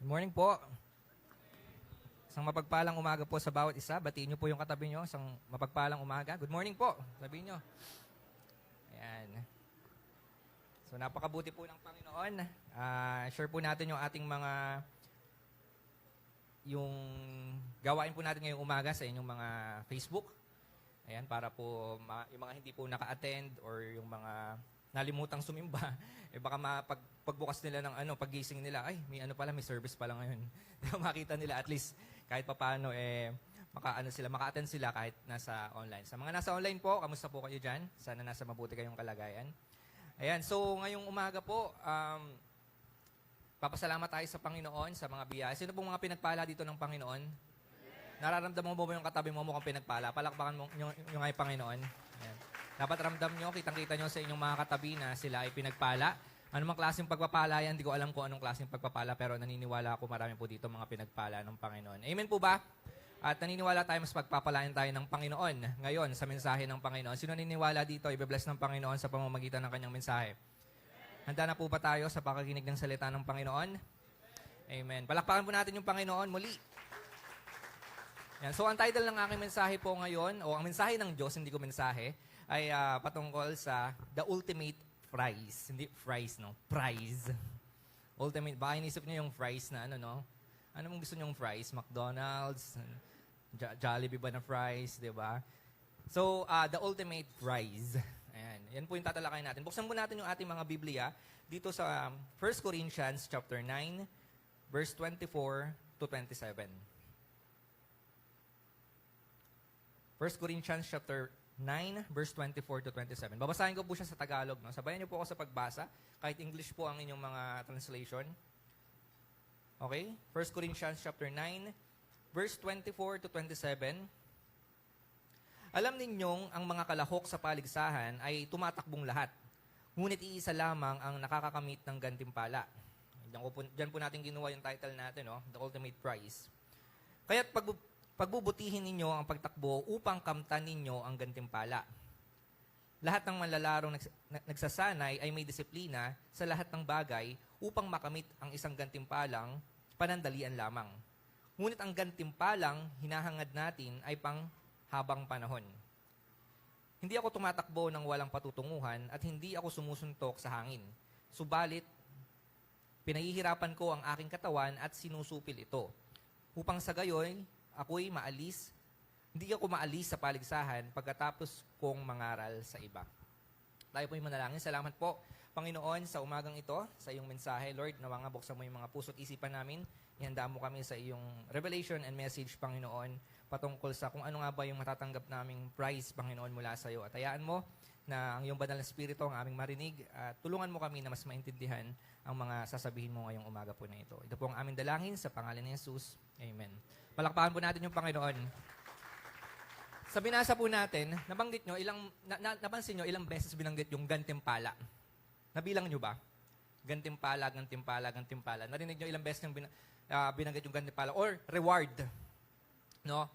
Morning po. Isang mapagpalang umaga po sa bawat isa. Batiin niyo po yung katabi niyo. Isang mapagpalang umaga. Good morning po. Sabihin niyo. Ayan. So napakabuti po ng Panginoon. Share po natin yung ating yung gawain po natin ngayong umaga sa inyong mga Facebook. Ayan, para po yung mga hindi po naka-attend or yung mga nalimutang sumimba, baka pagbukas nila ng paggising nila, ay, may service pala ngayon. Makita nila at least kahit papaano maka-attend sila kahit nasa online. Sa mga nasa online po, kamusta po kayo diyan? Sana nasa mabuti kayong kalagayan. Ayan, so ngayong umaga po, papasalamat tayo sa Panginoon sa mga biyaya. Sino pong mga pinagpala dito ng Panginoon? Nararamdaman mo ba yung katabi mo mukhang pinagpala? Palakpakan mo yung ay Panginoon. Ayan. Dapat ramdam nyo, kitang-kita nyo sa inyong mga katabi na sila ay pinagpala. Ano mang klaseng pagpapala yan, hindi ko alam kung anong klaseng pagpapala, pero naniniwala ako marami po dito mga pinagpala ng Panginoon. Amen po ba? At naniniwala tayo mas pagpapalain tayo ng Panginoon ngayon sa mensahe ng Panginoon. Sino naniniwala dito, ibe-bless ng Panginoon sa pamamagitan ng kanyang mensahe? Handa na po ba tayo sa pakakinig ng salita ng Panginoon? Amen. Palakpakan po natin yung Panginoon muli. Yan. So, ang title ng aking mensahe po ngayon, o ang mensahe ng Diyos, hindi ko mensahe, ay patungkol sa The Ultimate Prize. Hindi fries, no? Prize. Ultimate. Baka inisip niyo yung fries na no? Ano mong gusto niyong fries? McDonald's? Jollibee ba na fries? Diba? So, The Ultimate Prize. Ayan. Yan po yung tatalakayin natin. Buksan po natin yung ating mga Biblia dito sa 1 Corinthians chapter 9, verse 24 to 27. 1 Corinthians chapter 9, verse 24 to 27. Babasahin ko po siya sa Tagalog. No? Sabayan niyo po ako sa pagbasa. Kahit English po ang inyong mga translation. Okay? 1 Corinthians chapter 9, verse 24 to 27. Alam ninyong ang mga kalahok sa paligsahan ay tumatakbong lahat. Ngunit iisa lamang ang nakakakamit ng gantimpala. Diyan po natin ginawa yung title natin, no? The Ultimate Prize. Kaya't pagbubutihin ninyo ang pagtakbo upang kamtan ninyo ang gantimpala. Lahat ng manlalarong nagsasanay ay may disiplina sa lahat ng bagay upang makamit ang isang gantimpalang panandalian lamang. Ngunit ang gantimpalang hinahangad natin ay pang habang panahon. Hindi ako tumatakbo ng walang patutunguhan at hindi ako sumusuntok sa hangin. Subalit, pinahihirapan ko ang aking katawan at sinusupil ito upang sa gayoy hindi ako maalis sa paligsahan pagkatapos kong mangaral sa iba. Tayo po yung manalangin. Salamat po, Panginoon, sa umagang ito, sa iyong mensahe. Lord, nawa nga buksan mo yung mga puso't isipan namin. Ihanda mo kami sa iyong revelation and message, Panginoon, patungkol sa kung ano nga ba yung matatanggap naming prize, Panginoon, mula sa iyo. At hayaan mo na ang iyong banal na spirito ang aming marinig at tulungan mo kami na mas maintindihan ang mga sasabihin mo ngayong umaga po na ito. Ito po ang aming dalangin sa pangalan ni Jesus. Amen. Palakpakan po natin yung Panginoon. Sa binasa po natin, nabanggit nyo, napansin nyo ilang beses binanggit yung gantimpala. Nabilang nyo ba? Gantimpala, gantimpala, gantimpala. Narinig nyo ilang beses yung binanggit yung gantimpala or reward. No?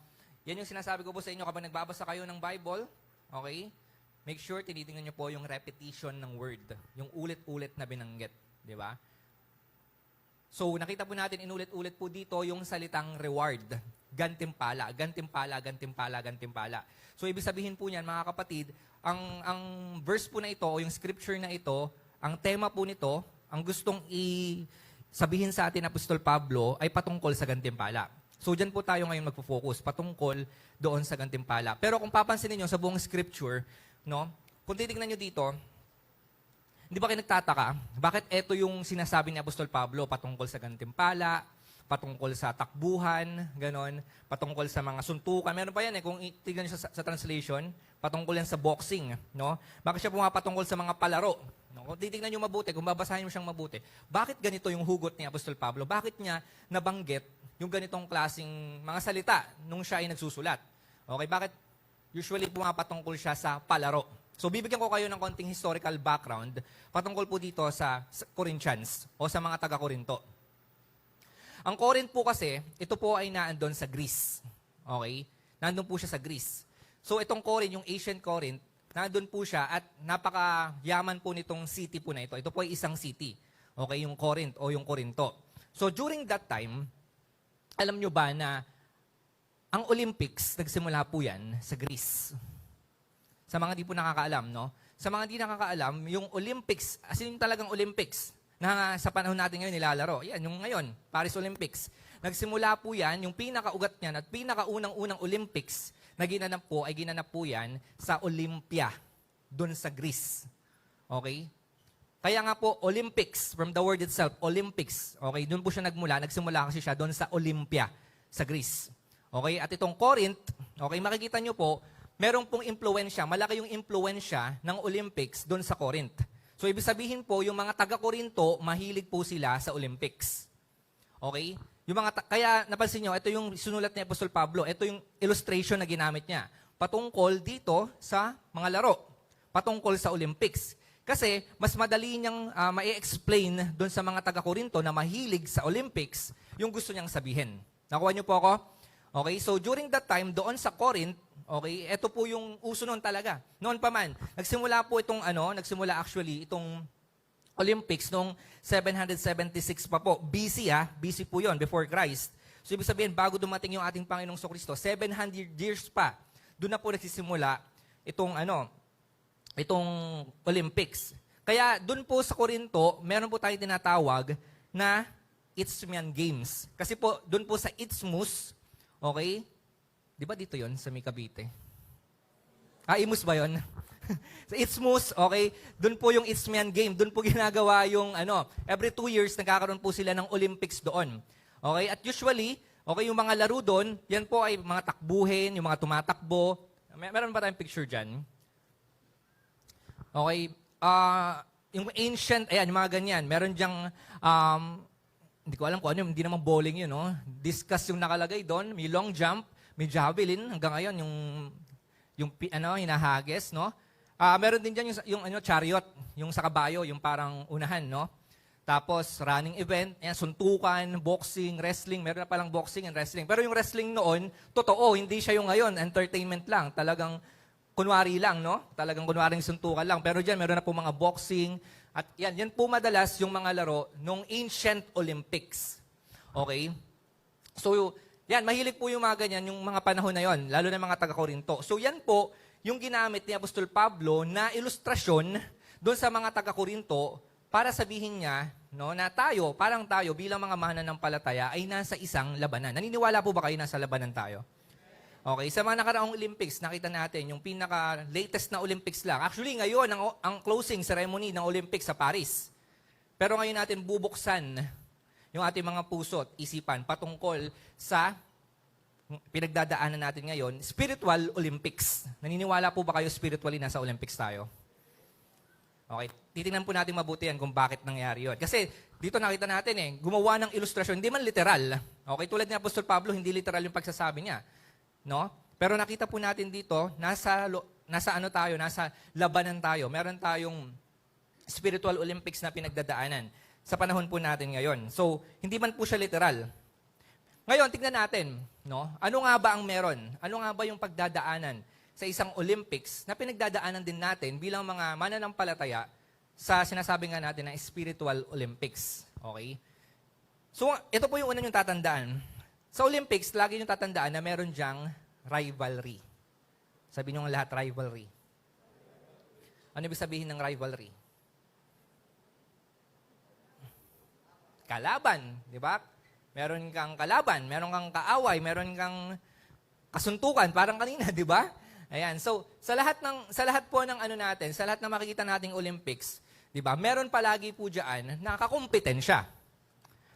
Yan yung sinasabi ko po sa inyo kapag nagbabasa kayo ng Bible, okay? Make sure tinitingnan nyo po yung repetition ng word. Yung ulit-ulit na binanggit. Di ba? So, nakita po natin inulit-ulit po dito yung salitang reward. Gantimpala, gantimpala, gantimpala, gantimpala. So, ibig sabihin po niyan, mga kapatid, ang verse po na ito, o yung scripture na ito, ang tema po nito, ang gustong sabihin sa atin Apostol Pablo, ay patungkol sa gantimpala. So, dyan po tayo ngayon magpo-focus, patungkol doon sa gantimpala. Pero kung papansinin nyo sa buong scripture, no, kung titignan nyo dito, hindi ba kayo nagtataka? Bakit ito yung sinasabi ni Apostol Pablo patungkol sa gantimpala, patungkol sa takbuhan, ganon, patungkol sa mga suntukan. Meron pa yan kung tignan nyo sa translation, patungkol yan sa boxing. No? Bakit siya patungkol sa mga palaro? No? Kung titignan nyo mabuti, kung babasahin mo siyang mabuti, bakit ganito yung hugot ni Apostol Pablo? Bakit niya nabanggit yung ganitong klaseng mga salita nung siya ay nagsusulat? Okay, bakit usually patungkol siya sa palaro? So, bibigyan ko kayo ng konting historical background patungkol po dito sa Corinthians o sa mga taga-Korinto. Ang Corinth po kasi, ito po ay naandun sa Greece. Okay? Nandun po siya sa Greece. So, itong Corinth, yung ancient Corinth, nandun po siya at napakayaman po nitong city po na ito. Ito po ay isang city. Okay? Yung Corinth o yung Corinto. So during that time, alam nyo ba na ang Olympics, nagsimula po yan sa Greece. Sa mga di po nakakaalam, no? Sa mga di nakakaalam, yung Olympics, as in yung talagang Olympics, na sa panahon natin ngayon nilalaro, yan, yung ngayon, Paris Olympics. Nagsimula po yan, yung pinakaugat niyan at pinakaunang-unang Olympics na ginanap po ay ginanap po yan sa Olympia, dun sa Greece. Okay? Kaya nga po, Olympics, from the word itself, Olympics. Okay, doon po siya nagsimula kasi siya doon sa Olympia, sa Greece. Okay, at itong Corinth, okay, makikita nyo po, merong pong impluensya, malaki yung impluensya ng Olympics doon sa Corinth. So, ibig sabihin po, yung mga taga-Corinto, mahilig po sila sa Olympics. Okay? Kaya, napansin nyo, ito yung sinulat ni Apostol Pablo, ito yung illustration na ginamit niya. Patungkol dito sa mga laro. Patungkol sa Olympics. Kasi, mas madali niyang ma-explain doon sa mga taga-Corinto na mahilig sa Olympics yung gusto niyang sabihin. Nakuha niyo po ako? Okay, so during that time, doon sa Corinth, okay, ito po yung uso noon talaga. Noon pa man, nagsimula itong Olympics noong 776 pa po. BC BC po yon, before Christ. So ibig sabihin, bago dumating yung ating Panginoong Kristo, 700 years pa, doon na po nagsisimula itong Olympics. Kaya doon po sa Corinto, meron po tayong tinatawag na Isthmian Games. Kasi po, doon po sa Isthmus, okay? Di ba dito yon sa may Cavite? Imus ba yon? Sa Isthmus, okay? Doon po yung Isthmian Game. Doon po ginagawa yung, every 2 years, nagkakaroon po sila ng Olympics doon. Okay? At usually, okay, yung mga laro doon, yan po ay mga takbuhin, yung mga tumatakbo. Meron ba tayong picture dyan? Okay, yung ancient, ayan, yung mga ganyan, meron dyang, hindi ko alam kung ano, hindi naman bowling yun, no? Discus yung nakalagay doon, may long jump, may javelin, hanggang ngayon, yung hinahagis, no? Meron din dyan yung chariot, yung sa kabayo, yung parang unahan, no? Tapos, running event, ayan, suntukan, boxing, wrestling, meron na palang boxing and wrestling. Pero yung wrestling noon, totoo, hindi siya yung ngayon, entertainment lang, talagang kunwari lang, no? Talagang kunwaring suntukan lang. Pero dyan, meron na po mga boxing. At yan po madalas yung mga laro nung ancient Olympics. Okay? So, yan, mahilig po yung mga ganyan, yung mga panahon na yon, lalo na mga taga-Corinto. So, yan po yung ginamit ni Apostol Pablo na ilustrasyon doon sa mga taga-Corinto para sabihin niya, no, na parang tayo, bilang mga mananampalataya, ay nasa isang labanan. Naniniwala po ba kayo nasa labanan tayo? Okay, sa mga nakaraang Olympics, nakita natin yung pinaka-latest na Olympics lang. Actually, ngayon, ang closing ceremony ng Olympics sa Paris. Pero ngayon natin bubuksan yung ating mga puso at isipan patungkol sa pinagdadaanan natin ngayon, Spiritual Olympics. Naniniwala po ba kayo spiritually nasa Olympics tayo? Okay, titingnan po natin mabuti yan kung bakit nangyari yun. Kasi dito nakita natin gumawa ng ilustrasyon, hindi man literal. Okay, tulad ni Apostol Pablo, hindi literal yung pagsasabi niya. No? Pero nakita po natin dito, nasa labanan tayo. Meron tayong Spiritual Olympics na pinagdadaanan sa panahon po natin ngayon. So, hindi man po siya literal. Ngayon, tingnan natin, no? Ano nga ba ang meron? Ano nga ba yung pagdadaanan sa isang Olympics na pinagdadaanan din natin bilang mga mananampalataya sa sinasabi nga natin na Spiritual Olympics. Okay? So, ito po yung una yung tatandaan. Sa Olympics, lagi nyo tatandaan na meron dyang rivalry. Sabi nyo lahat, rivalry. Ano ibig sabihin ng rivalry? Kalaban, di ba? Meron kang kalaban, meron kang kaaway, meron kang kasuntukan, parang kanina, di ba? Ayan. So, sa lahat po ng natin, sa lahat na makikita nating Olympics, di ba? Meron palagi po diyan na kakumpetensya.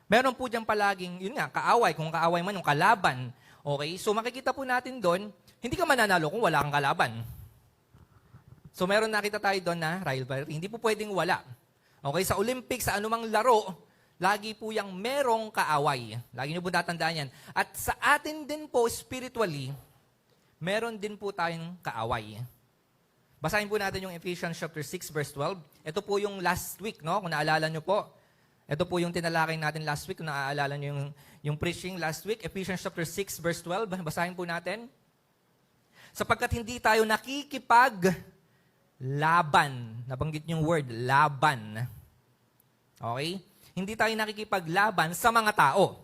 Meron po dyan palaging, yun nga, kaaway. Kung kaaway man, yung kalaban. Okay? So makikita po natin doon, hindi ka mananalo kung wala kang kalaban. So meron nakita tayo doon na rivalry. Hindi po pwedeng wala. Okay? Sa Olympics, sa anumang laro, lagi po yung merong kaaway. Lagi nyo po tatandaan yan. At sa atin din po, spiritually, meron din po tayong kaaway. Basahin po natin yung Ephesians chapter 6, verse 12. Ito po yung last week, no? Kung naalala nyo po. Ito po yung tinalakay natin last week. Kung naaalala nyo yung preaching last week, Ephesians chapter 6, verse 12. Basahin po natin. Sapagkat hindi tayo nakikipaglaban. Nabanggit yung word, laban. Okay? hindi tayo nakikipaglaban sa mga tao.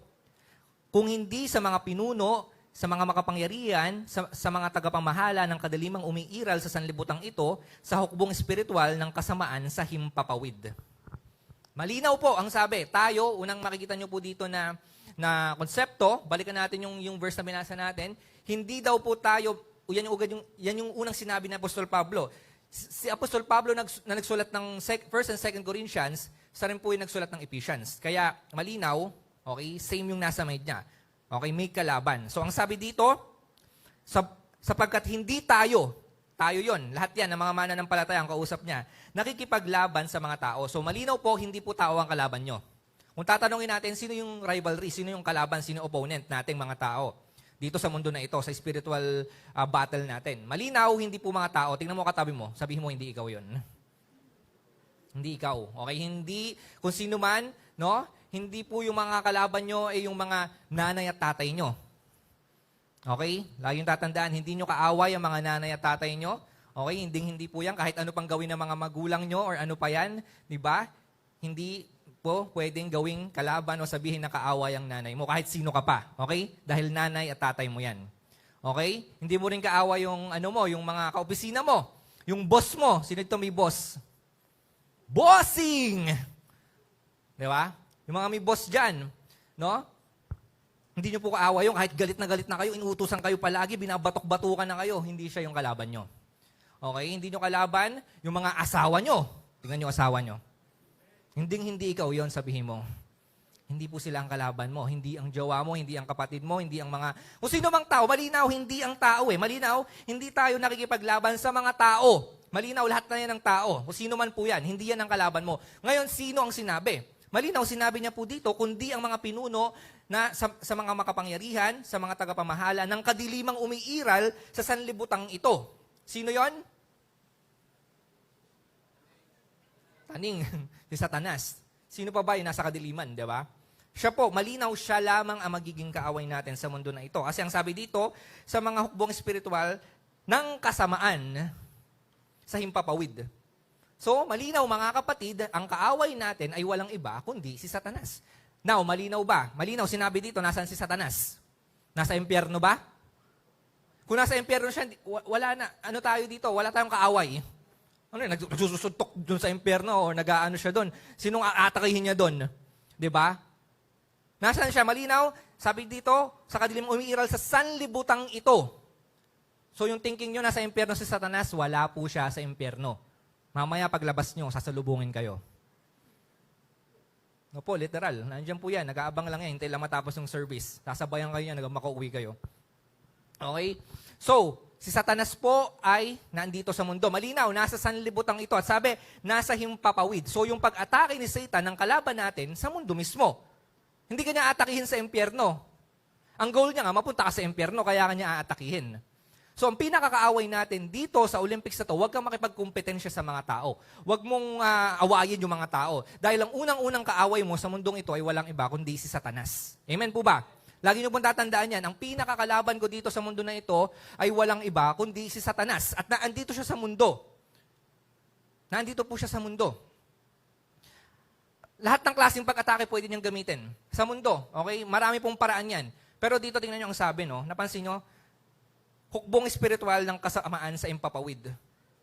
Kung hindi sa mga pinuno, sa mga makapangyarihan, sa mga tagapamahala ng kadalimang umiiral sa sanlibutan ito, sa hukbong espiritual ng kasamaan sa himpapawid. Malinaw po ang sabi. Tayo, unang makikita nyo po dito na konsepto, balikan natin yung verse na binasa natin, hindi daw po tayo, yan yung unang sinabi ni Apostol Pablo. Si Apostol Pablo na nagsulat ng 1 and 2 Corinthians, sa rin po yung nagsulat ng Ephesians. Kaya malinaw, okay, same yung nasa mind niya. Okay, may kalaban. So ang sabi dito, sapagkat hindi tayo yon, lahat yan, ng mga mananampalataya ang kausap niya, nakikipaglaban sa mga tao. So malinaw po, hindi po tao ang kalaban nyo. Kung tatanungin natin, sino yung rivalry, sino yung kalaban, sino yung opponent nating mga tao dito sa mundo na ito, sa spiritual battle natin. Malinaw, hindi po mga tao. Tingnan mo katabi mo, sabihin mo, hindi ikaw yon. Hindi ikaw. Okay, hindi, kung sino man, no? Hindi po yung mga kalaban nyo ay yung mga nanay at tatay nyo. Okay? Laging tatandaan, hindi nyo kaaway ang mga nanay at tatay nyo. Okay? Hindi po yan. Kahit ano pang gawin ng mga magulang nyo or ano pa yan. Diba? Hindi po pwedeng gawing kalaban o sabihin na kaaway ang nanay mo. Kahit sino ka pa. Okay? Dahil nanay at tatay mo yan. Okay? Hindi mo rin kaaway yung, yung mga kaopisina mo. Yung boss mo. Sino ito may boss? Bossing! Diba? Yung mga may boss dyan. No? Hindi nyo po kaaway yung kahit galit na kayo, inuutusan kayo palagi, binabatok-batukan na kayo, hindi siya yung kalaban nyo. Okay? Hindi nyo kalaban yung mga asawa nyo. Tingnan nyo asawa nyo. Hindi ikaw yon, sabihin mo. Hindi po sila ang kalaban mo. Hindi ang jowa mo, hindi ang kapatid mo, hindi ang mga... Kung sino mang tao, malinaw, hindi ang tao eh. Malinaw, hindi tayo nakikipaglaban sa mga tao. Malinaw, lahat na yan ng tao. Kung sino man po yan, hindi yan ang kalaban mo. Ngayon, sino ang sinabi? Malinaw, sinabi niya po dito, kundi ang mga pinuno na sa mga makapangyarihan, sa mga tagapamahala, ng kadilimang umiiral sa sanlibutang ito. Sino yon? Taning, si Satanas. Sino pa ba yung nasa kadiliman, di ba? Siya po, malinaw siya lamang ang magiging kaaway natin sa mundo na ito. Kasi ang sabi dito, sa mga hukbong espiritual, ng kasamaan sa himpapawid. So, malinaw mga kapatid, ang kaaway natin ay walang iba kundi si Satanas. Now, malinaw ba? Malinaw, sinabi dito, nasaan si Satanas? Nasa impyerno ba? Kung nasa impyerno siya, wala na, ano tayo dito? Wala tayong kaaway. Ano, nagsusuntok dun sa impyerno o nag-aano siya dun? Sinong aatakihin niya dun? Diba? Nasaan siya? Malinaw, sabi dito, sa kadilim umiiral sa sanlibutang ito. So, yung thinking nyo, nasa impyerno si Satanas, wala po siya sa impyerno. Mamaya paglabas nyo, sasalubungin kayo. No po, literal. Nandiyan po yan. Nag-aabang lang yan. Hintay lang matapos ng service. Sasabayan kayo yan. Makauwi kayo. Okay? So, si Satanas po ay nandito sa mundo. Malinaw, nasa sanlibutang ito. At sabi, nasa himpapawid. So, yung pag-atake ni Satan ng kalaban natin sa mundo mismo. Hindi kanya atakihin sa impyerno. Ang goal niya nga, mapunta ka sa impyerno, kaya kanya aatakihin. So, ang pinakakaaway natin dito sa Olympics na to, huwag kang makipagkumpetensya sa mga tao. Huwag mong awayin yung mga tao. Dahil ang unang-unang kaaway mo sa mundong ito ay walang iba, kundi si Satanas. Amen po ba? Lagi nyo pong tatandaan yan, ang pinakakalaban ko dito sa mundo na ito ay walang iba, kundi si Satanas. At naandito siya sa mundo. Naandito po siya sa mundo. Lahat ng klaseng pag-atake pwede niyang gamitin sa mundo. Okay? Marami pong paraan yan. Pero dito tingnan nyo ang sabi, no? Napansin nyo, hukbong espiritual ng kasamaan sa himpapawid.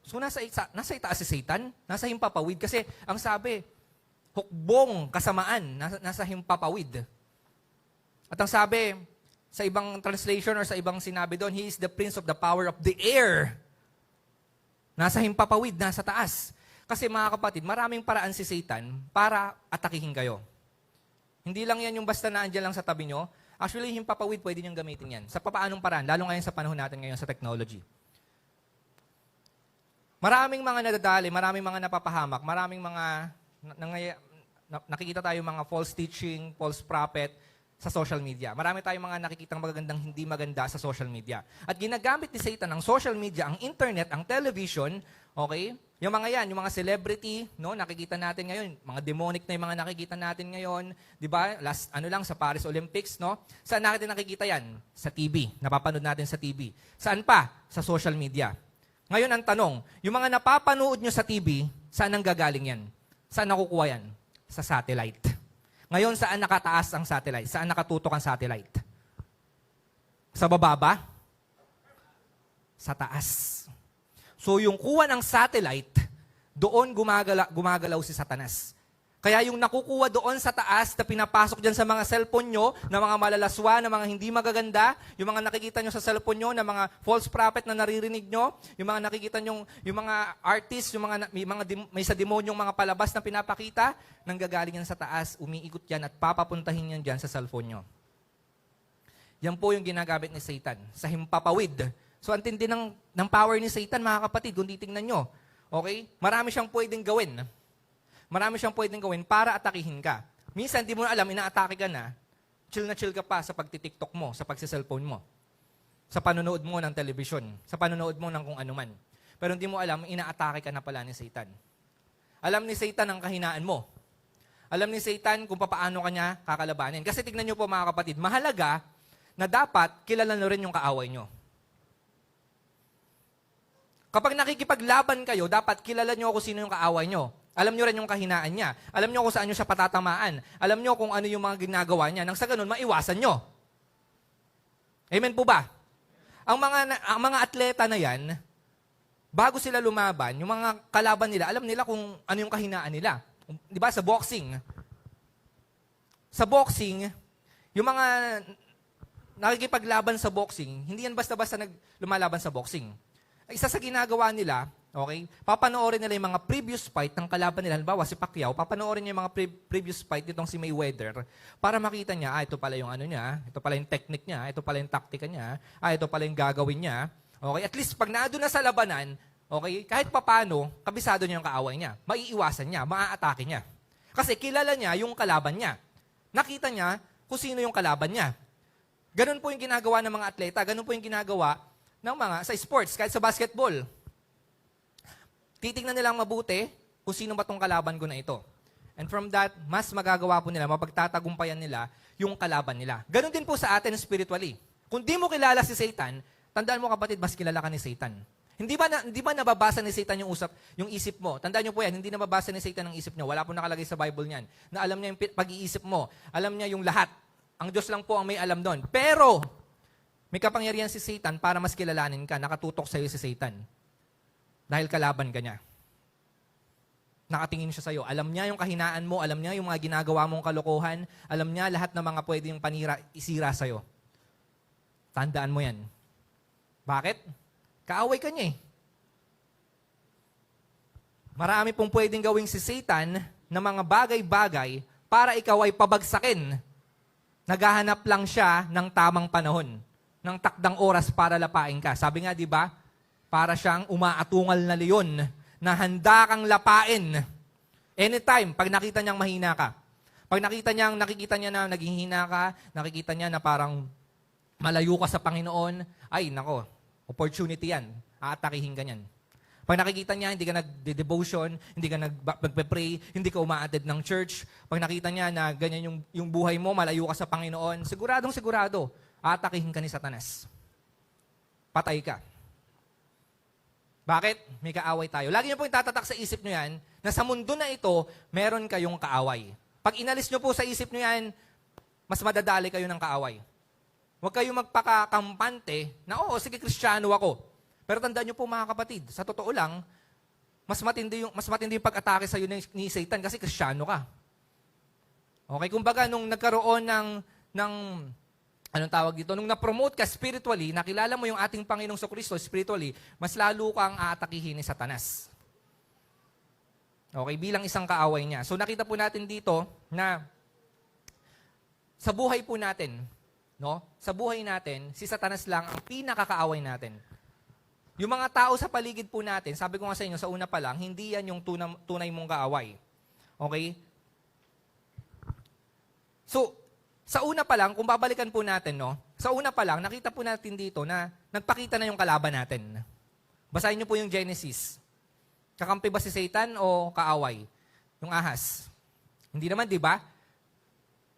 So, nasa itaas si Satan, nasa himpapawid. Kasi, ang sabi, hukbong kasamaan, nasa himpapawid. At ang sabi, sa ibang translation or sa ibang sinabi doon, he is the prince of the power of the air. Nasa himpapawid, nasa taas. Kasi mga kapatid, maraming paraan si Satan para atakihin kayo. Hindi lang yan yung basta na andyan lang sa tabi nyo. Actually, himpapawid, pwede niyong gamitin yan. Sa papaanong paraan, lalo ngayon sa panahon natin ngayon sa technology. Maraming mga nadadali, maraming mga napapahamak, maraming mga nakikita tayo mga false teaching, false prophet sa social media. Marami tayong mga nakikitang magagandang hindi maganda sa social media. At ginagamit ni Satan ang social media, ang internet, ang television, okay? Yung mga yan, yung mga celebrity, no, nakikita natin ngayon, mga demonic na yung mga nakikita natin ngayon, 'di ba? Last sa Paris Olympics, no? Saan natin nakikita yan? Sa TV. Napapanood natin sa TV. Saan pa? Sa social media. Ngayon ang tanong, yung mga napapanood nyo sa TV, saan ang gagaling yan? Saan nakukuha yan? Sa satellite. Ngayon, saan nakataas ang satellite? Saan nakatutok ang satellite? Sa baba ba? Sa taas. So, yung kuha ng satellite, doon gumagalaw si Satanas. Kaya yung nakukuha doon sa taas na pinapasok dyan sa mga cellphone nyo, na mga malalaswa, na mga hindi magaganda, yung mga nakikita nyo sa cellphone nyo, na mga false prophet na naririnig nyo, yung mga nakikita nyo, yung mga artists, yung may sa demonyong mga palabas na pinapakita, nanggagaling yan sa taas, umiikot yan at papapuntahin yan dyan sa cellphone nyo. Yan po yung ginagamit ni Satan, sa himpapawid. So, ang tindi ng power ni Satan, mga kapatid, kung titingnan nyo. Okay? Marami siyang pwedeng gawin. Marami siyang pwedeng gawin para atakihin ka. Minsan, di mo na alam, inaatake ka na chill ka pa sa pagtitiktok mo, sa pagsiselfone mo, sa panonood mo ng television, sa panonood mo ng kung anuman. Pero hindi mo alam, inaatake ka na pala ni Satan. Alam ni Satan ang kahinaan mo. Alam ni Satan kung paano ka niya kakalabanin. Kasi tignan niyo po mga kapatid, mahalaga na dapat kilala nyo rin yung kaaway nyo. Kapag nakikipaglaban kayo, dapat kilala nyo kung sino yung kaaway nyo. Alam nyo rin yung kahinaan niya. Alam nyo kung saan nyo siya patatamaan. Alam nyo kung ano yung mga ginagawa niya. Nang sa ganun, maiwasan nyo. Amen po ba? Ang mga atleta na yan, bago sila lumaban, yung mga kalaban nila, alam nila kung ano yung kahinaan nila. Di ba? Sa boxing, yung mga nakikipaglaban sa boxing, hindi yan basta-basta lumalaban sa boxing. Isa sa ginagawa nila, okay, papanoorin nila yung mga previous fight ng kalaban nila. Halimbawa, si Pacquiao, papanoorin niya yung mga previous fight nitong si Mayweather para makita niya, ito pala yung ano niya, ito pala yung technique niya, ito pala yung taktika niya, ito pala yung gagawin niya. Okay, at least pag naado na sa labanan, okay, kahit papano, kabisado niya yung kaaway niya. Maiiwasan niya, maaatake niya. Kasi kilala niya yung kalaban niya. Nakita niya kung sino yung kalaban niya. Ganun po yung ginagawa ng mga atleta, ganun po yung ginagawa ng mga sa sports, kahit sa basketball. Titignan nilang mabuti kung sino ba tong kalaban ko na ito. And from that, mas magagawa po nila, mapagtatagumpayan nila yung kalaban nila. Ganon din po sa atin spiritually. Kung di mo kilala si Satan, tandaan mo kapatid, mas kilala ka ni Satan. Hindi ba nababasa ni Satan yung isip mo? Tandaan niyo po yan, hindi nababasa ni Satan ang isip niyo. Wala po nakalagay sa Bible niyan. Na alam niya yung pag-iisip mo. Alam niya yung lahat. Ang Diyos lang po ang may alam doon. Pero, may kapangyarihan si Satan para mas kilalanin ka. Nakatutok sa iyo si Satan. Dahil kalaban ka niya. Nakatingin siya sa iyo. Alam niya yung kahinaan mo. Alam niya yung mga ginagawa mong kalokohan. Alam niya lahat ng mga pwedeng isira sa iyo. Tandaan mo yan. Bakit? Kaaway ka niya eh. Marami pong pwedeng gawing si Satan na mga bagay-bagay para ikaw ay pabagsakin. Naghahanap lang siya ng tamang panahon. Ng takdang oras para lapain ka. Sabi nga, di ba? Para siyang umaatungal na leon na handa kang lapain. Anytime, pag nakita niyang mahina ka. Pag nakikita niya na naging hina ka, nakikita niya na parang malayo ka sa Panginoon, ay, nako, opportunity yan. Aatakihin ka niyan. Pag nakikita niya, hindi ka nag-devotion, hindi ka nagpe-pray, hindi ka uma-attend ng church, pag nakita niya na ganyan yung buhay mo, malayo ka sa Panginoon, siguradong sigurado, aatakihin ka ni Satanas. Patay ka. Bakit? May kaaway tayo. Lagi niyo po yung tatatak sa isip niyo yan, na sa mundo na ito, meron kayong kaaway. Pag inalis niyo po sa isip niyo yan, mas madadali kayo ng kaaway. Huwag kayong magpakakampante na, oo, sige, Kristiyano ako. Pero tandaan niyo po mga kapatid, sa totoo lang, mas matindi yung pag-atake sa iyo ni Satan kasi Kristiyano ka. Okay, kumbaga nung nagkaroon ng anong tawag dito? Nung na-promote ka spiritually, nakilala mo yung ating Panginoong Kristo spiritually, mas lalo kang aatakihin ni Satanas. Okay, bilang isang kaaway niya. So nakita po natin dito na sa buhay po natin, no? Sa buhay natin, si Satanas lang ang pinakakaaway natin. Yung mga tao sa paligid po natin, sabi ko nga sa inyo, sa una pa lang, hindi yan yung tunay mong kaaway. Okay? So, sa una pa lang, kung babalikan po natin, no? Sa una pa lang, nakita po natin dito na nagpakita na yung kalaban natin. Basahin niyo po yung Genesis. Kakampi ba si Satan o kaaway? Yung ahas. Hindi naman, di ba?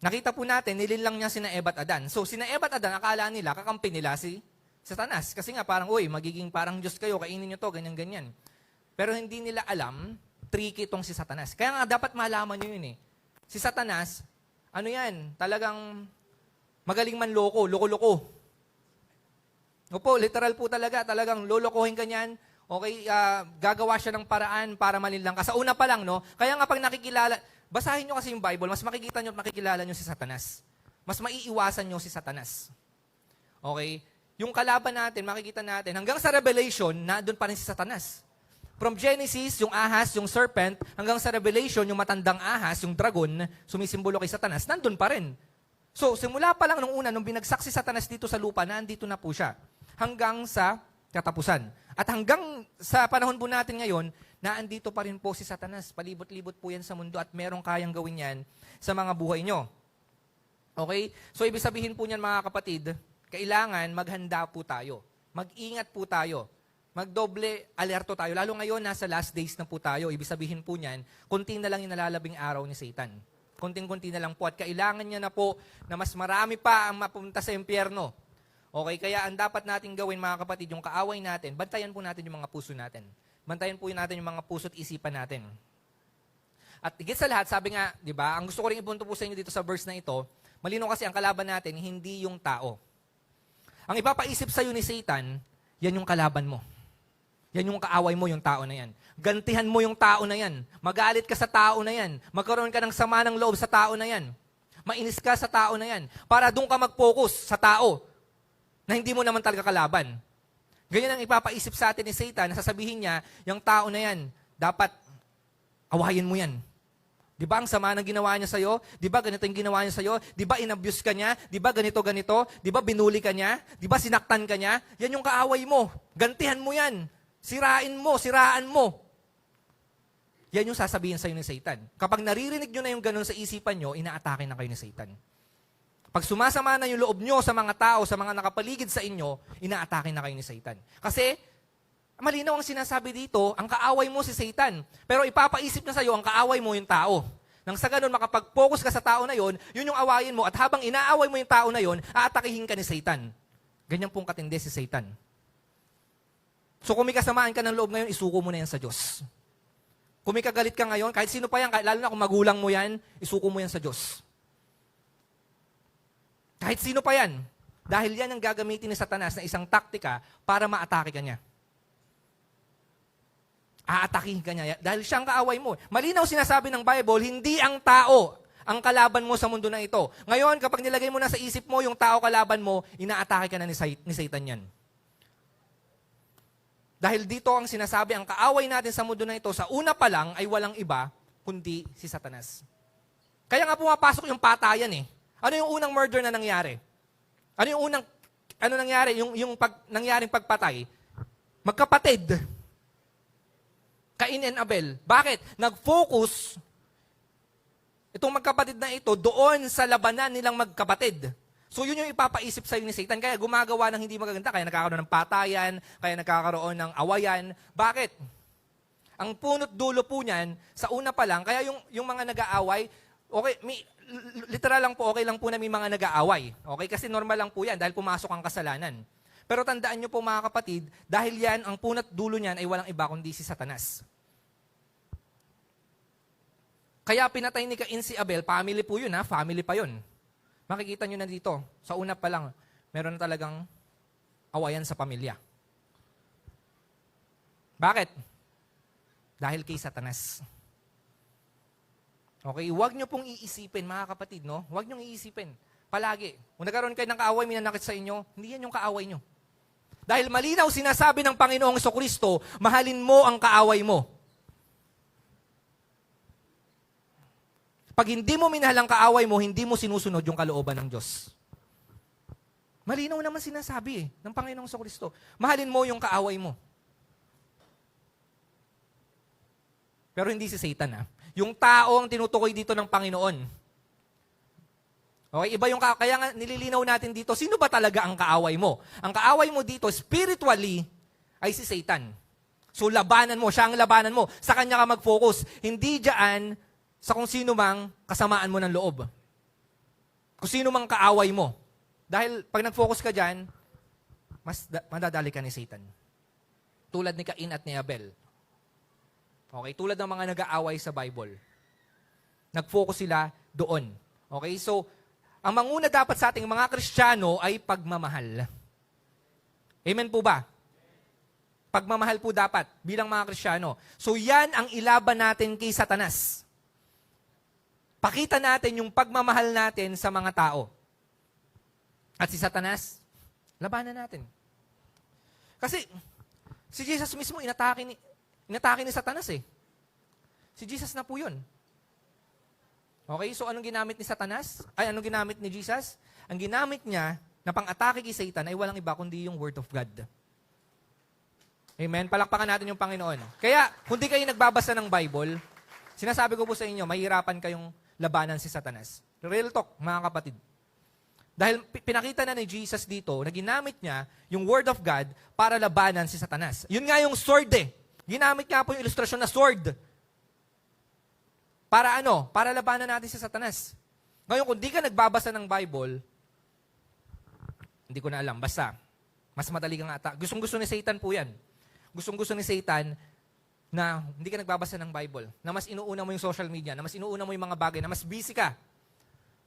Nakita po natin, nilinlang niya sina Eva at Adan. So, sina Eva at Adan, akala nila, kakampi nila si Satanas. Kasi nga, parang, uy, magiging parang Diyos kayo, kainin niyo to, ganyan-ganyan. Pero hindi nila alam, tricky itong si Satanas. Kaya nga, dapat malaman niyo yun eh. Si Satanas, ano yan, talagang magaling manloko, loko-loko. Opo, literal po talaga, talagang lolokohin ka niyan. Okay, gagawa siya ng paraan para manilang ka. Sa una pa lang, no? Kaya nga pag nakikilala, basahin nyo kasi yung Bible, mas makikita nyo at makikilala nyo si Satanas. Mas maiiwasan nyo si Satanas. Okay? Yung kalaban natin, makikita natin, hanggang sa Revelation, nandun pa rin si Satanas. From Genesis, yung ahas, yung serpent, hanggang sa Revelation, yung matandang ahas, yung dragon, sumisimbolo kay Satanas, nandun pa rin. So, simula pa lang nung una, nung binagsak si Satanas dito sa lupa, nandito na po siya. Hanggang sa katapusan. At hanggang sa panahon po natin ngayon, naandito pa rin po si Satanas. Palibot-libot po yan sa mundo at merong kayang gawin yan sa mga buhay nyo. Okay? So, ibig sabihin po niyan mga kapatid, kailangan maghanda po tayo. Mag-ingat po tayo. Magdoble alerto tayo. Lalo ngayon, nasa last days na po tayo. Ibig sabihin po niyan, kunti na lang yung nalalabing araw ni Satan. Kunting-kunti na lang po. At kailangan niya na po na mas marami pa ang mapunta sa impyerno. Okay, kaya ang dapat natin gawin mga kapatid, yung kaaway natin, bantayan po natin yung mga puso natin. Bantayan po natin yung mga puso at isipan natin. At higit sa lahat, sabi nga, di ba, ang gusto ko rin ipunto po sa inyo dito sa verse na ito, malinaw kasi ang kalaban natin, hindi yung tao. Ang ipapaisip sa'yo ni Satan, yan yung kalaban mo. Yan yung kaaway mo, yung tao na yan. Gantihan mo yung tao na yan. Magalit ka sa tao na yan. Magkaroon ka ng sama ng loob sa tao na yan. Mainis ka sa tao na yan. Para doon ka mag-focus sa tao na hindi mo naman talaga kalaban. Ganyan ang ipapaisip sa atin ni Satan, na sasabihin niya, yung tao na yan, dapat awayin mo yan. Di ba ang sama ng ginawa niya sa'yo? Di ba ganito yung ginawa niya sa'yo? Di ba inabuse ka niya? Di ba ganito? Di ba binuli ka niya? Di ba sinaktan ka niya? Yan yung kaaway mo. Gantihan mo yan. Siraan mo. Yan yung sasabihin sa'yo ni Satan. Kapag naririnig nyo na yung ganun sa isipan nyo, inaatake na kayo ni Satan. Pag sumasama na yung loob nyo sa mga tao, sa mga nakapaligid sa inyo, inaatake na kayo ni Satan. Kasi, malinaw ang sinasabi dito, ang kaaway mo si Satan. Pero ipapaisip na sa'yo, ang kaaway mo yung tao. Nang sa ganun, makapag-focus ka sa tao na yon, yun yung awayin mo. At habang inaaway mo yung tao na yon, aatakihin ka ni Satan. Ganyan pong katindi si Satan. So kung may kasamaan ka ng loob ngayon, isuko mo na yan sa Diyos. Kung may kagalit ka ngayon, kahit sino pa yan, lalo na kung magulang mo yan, isuko mo yan sa Diyos. Kahit sino pa yan. Dahil yan ang gagamitin ni Satanas na isang taktika para maatake ka niya. Aatakihin ka niya. Dahil siya ang kaaway mo. Malinaw sinasabi ng Bible, hindi ang tao ang kalaban mo sa mundo na ito. Ngayon, kapag nilagay mo na sa isip mo yung tao kalaban mo, inaatake ka na ni Satan yan. Dahil dito ang sinasabi, ang kaaway natin sa mundo na ito, sa una pa lang ay walang iba, kundi si Satanas. Kaya nga pumapasok yung patayan eh. Ano yung unang murder na nangyari? Ano yung unang, nangyari? Nangyaring pagpatay? Magkapatid. Cain and Abel. Bakit? Nag-focus itong magkapatid na ito doon sa labanan nilang magkapatid. So yun yung ipapaisip sa'yo ni Satan. Kaya gumagawa ng hindi magaganda. Kaya nagkakaroon ng patayan, kaya nagkakaroon ng awayan. Bakit? Ang punot dulo po niyan, sa una pa lang, kaya yung mga nag-aaway, okay, literal lang po, okay lang po na may mga nag-aaway. Okay? Kasi normal lang po yan dahil pumasok ang kasalanan. Pero tandaan nyo po mga kapatid, dahil yan, ang punot dulo niyan ay walang iba kundi si Satanas. Kaya pinatay ni Cain si Abel, family po yun ha, family pa yun. Makikita nyo na dito, sa una pa lang, meron na talagang awayan sa pamilya. Bakit? Dahil kay Satanas. Okay, huwag nyo pong iisipin, mga kapatid, no? Huwag nyo iisipin. Palagi. Kung nagkaroon kayo ng kaaway, may nanakit sa inyo, hindi yan yung kaaway nyo. Dahil malinaw sinasabi ng Panginoong Jesucristo, mahalin mo ang kaaway mo. Pag hindi mo minahal ang kaaway mo, hindi mo sinusunod yung kalooban ng Diyos. Malinaw naman sinasabi ng Panginoong Jesucristo. Mahalin mo yung kaaway mo. Pero hindi si Satan Yung tao ang tinutukoy dito ng Panginoon. Okay, iba yung kaya nga nililinaw natin dito, sino ba talaga ang kaaway mo? Ang kaaway mo dito, spiritually, ay si Satan. So labanan mo, siya ang labanan mo. Sa kanya ka mag-focus. Hindi diyan sa kung sino mang kasamaan mo ng loob. Kung sino mang kaaway mo. Dahil pag nag-focus ka dyan, madadali ka ni Satan. Tulad ni Cain at ni Abel. Okay, tulad ng mga nag-aaway sa Bible. Nag-focus sila doon. Okay? So, ang manguna dapat sa ating mga Kristiyano ay pagmamahal. Amen po ba? Pagmamahal po dapat bilang mga Kristiyano. So, yan ang ilaban natin kay Satanas. Pakita natin yung pagmamahal natin sa mga tao. At si Satanas, labanan natin. Kasi, si Jesus mismo, inatake ni Satanas eh. Si Jesus na po yun. Okay, so anong ginamit ni Satanas? Anong ginamit ni Jesus? Ang ginamit niya na pang-atake kay Satan ay walang iba kundi yung Word of God. Amen? Palakpakan natin yung Panginoon. Kaya, kung di kayo nagbabasa ng Bible, sinasabi ko po sa inyo, mahirapan kayong labanan si Satanas. Real talk, mga kapatid. Dahil pinakita na ni Jesus dito na ginamit niya yung Word of God para labanan si Satanas. Yun nga yung sword eh. Ginamit niya po yung ilustrasyon na sword. Para ano? Para labanan natin si Satanas. Ngayon, kung di ka nagbabasa ng Bible, hindi ko na alam. Basta, mas madali kang atake. Gustong-gusto ni Satan po yan. Gustong-gusto ni Satan na hindi ka nagbabasa ng Bible, na mas inuuna mo yung social media, na mas inuuna mo yung mga bagay, na mas busy ka.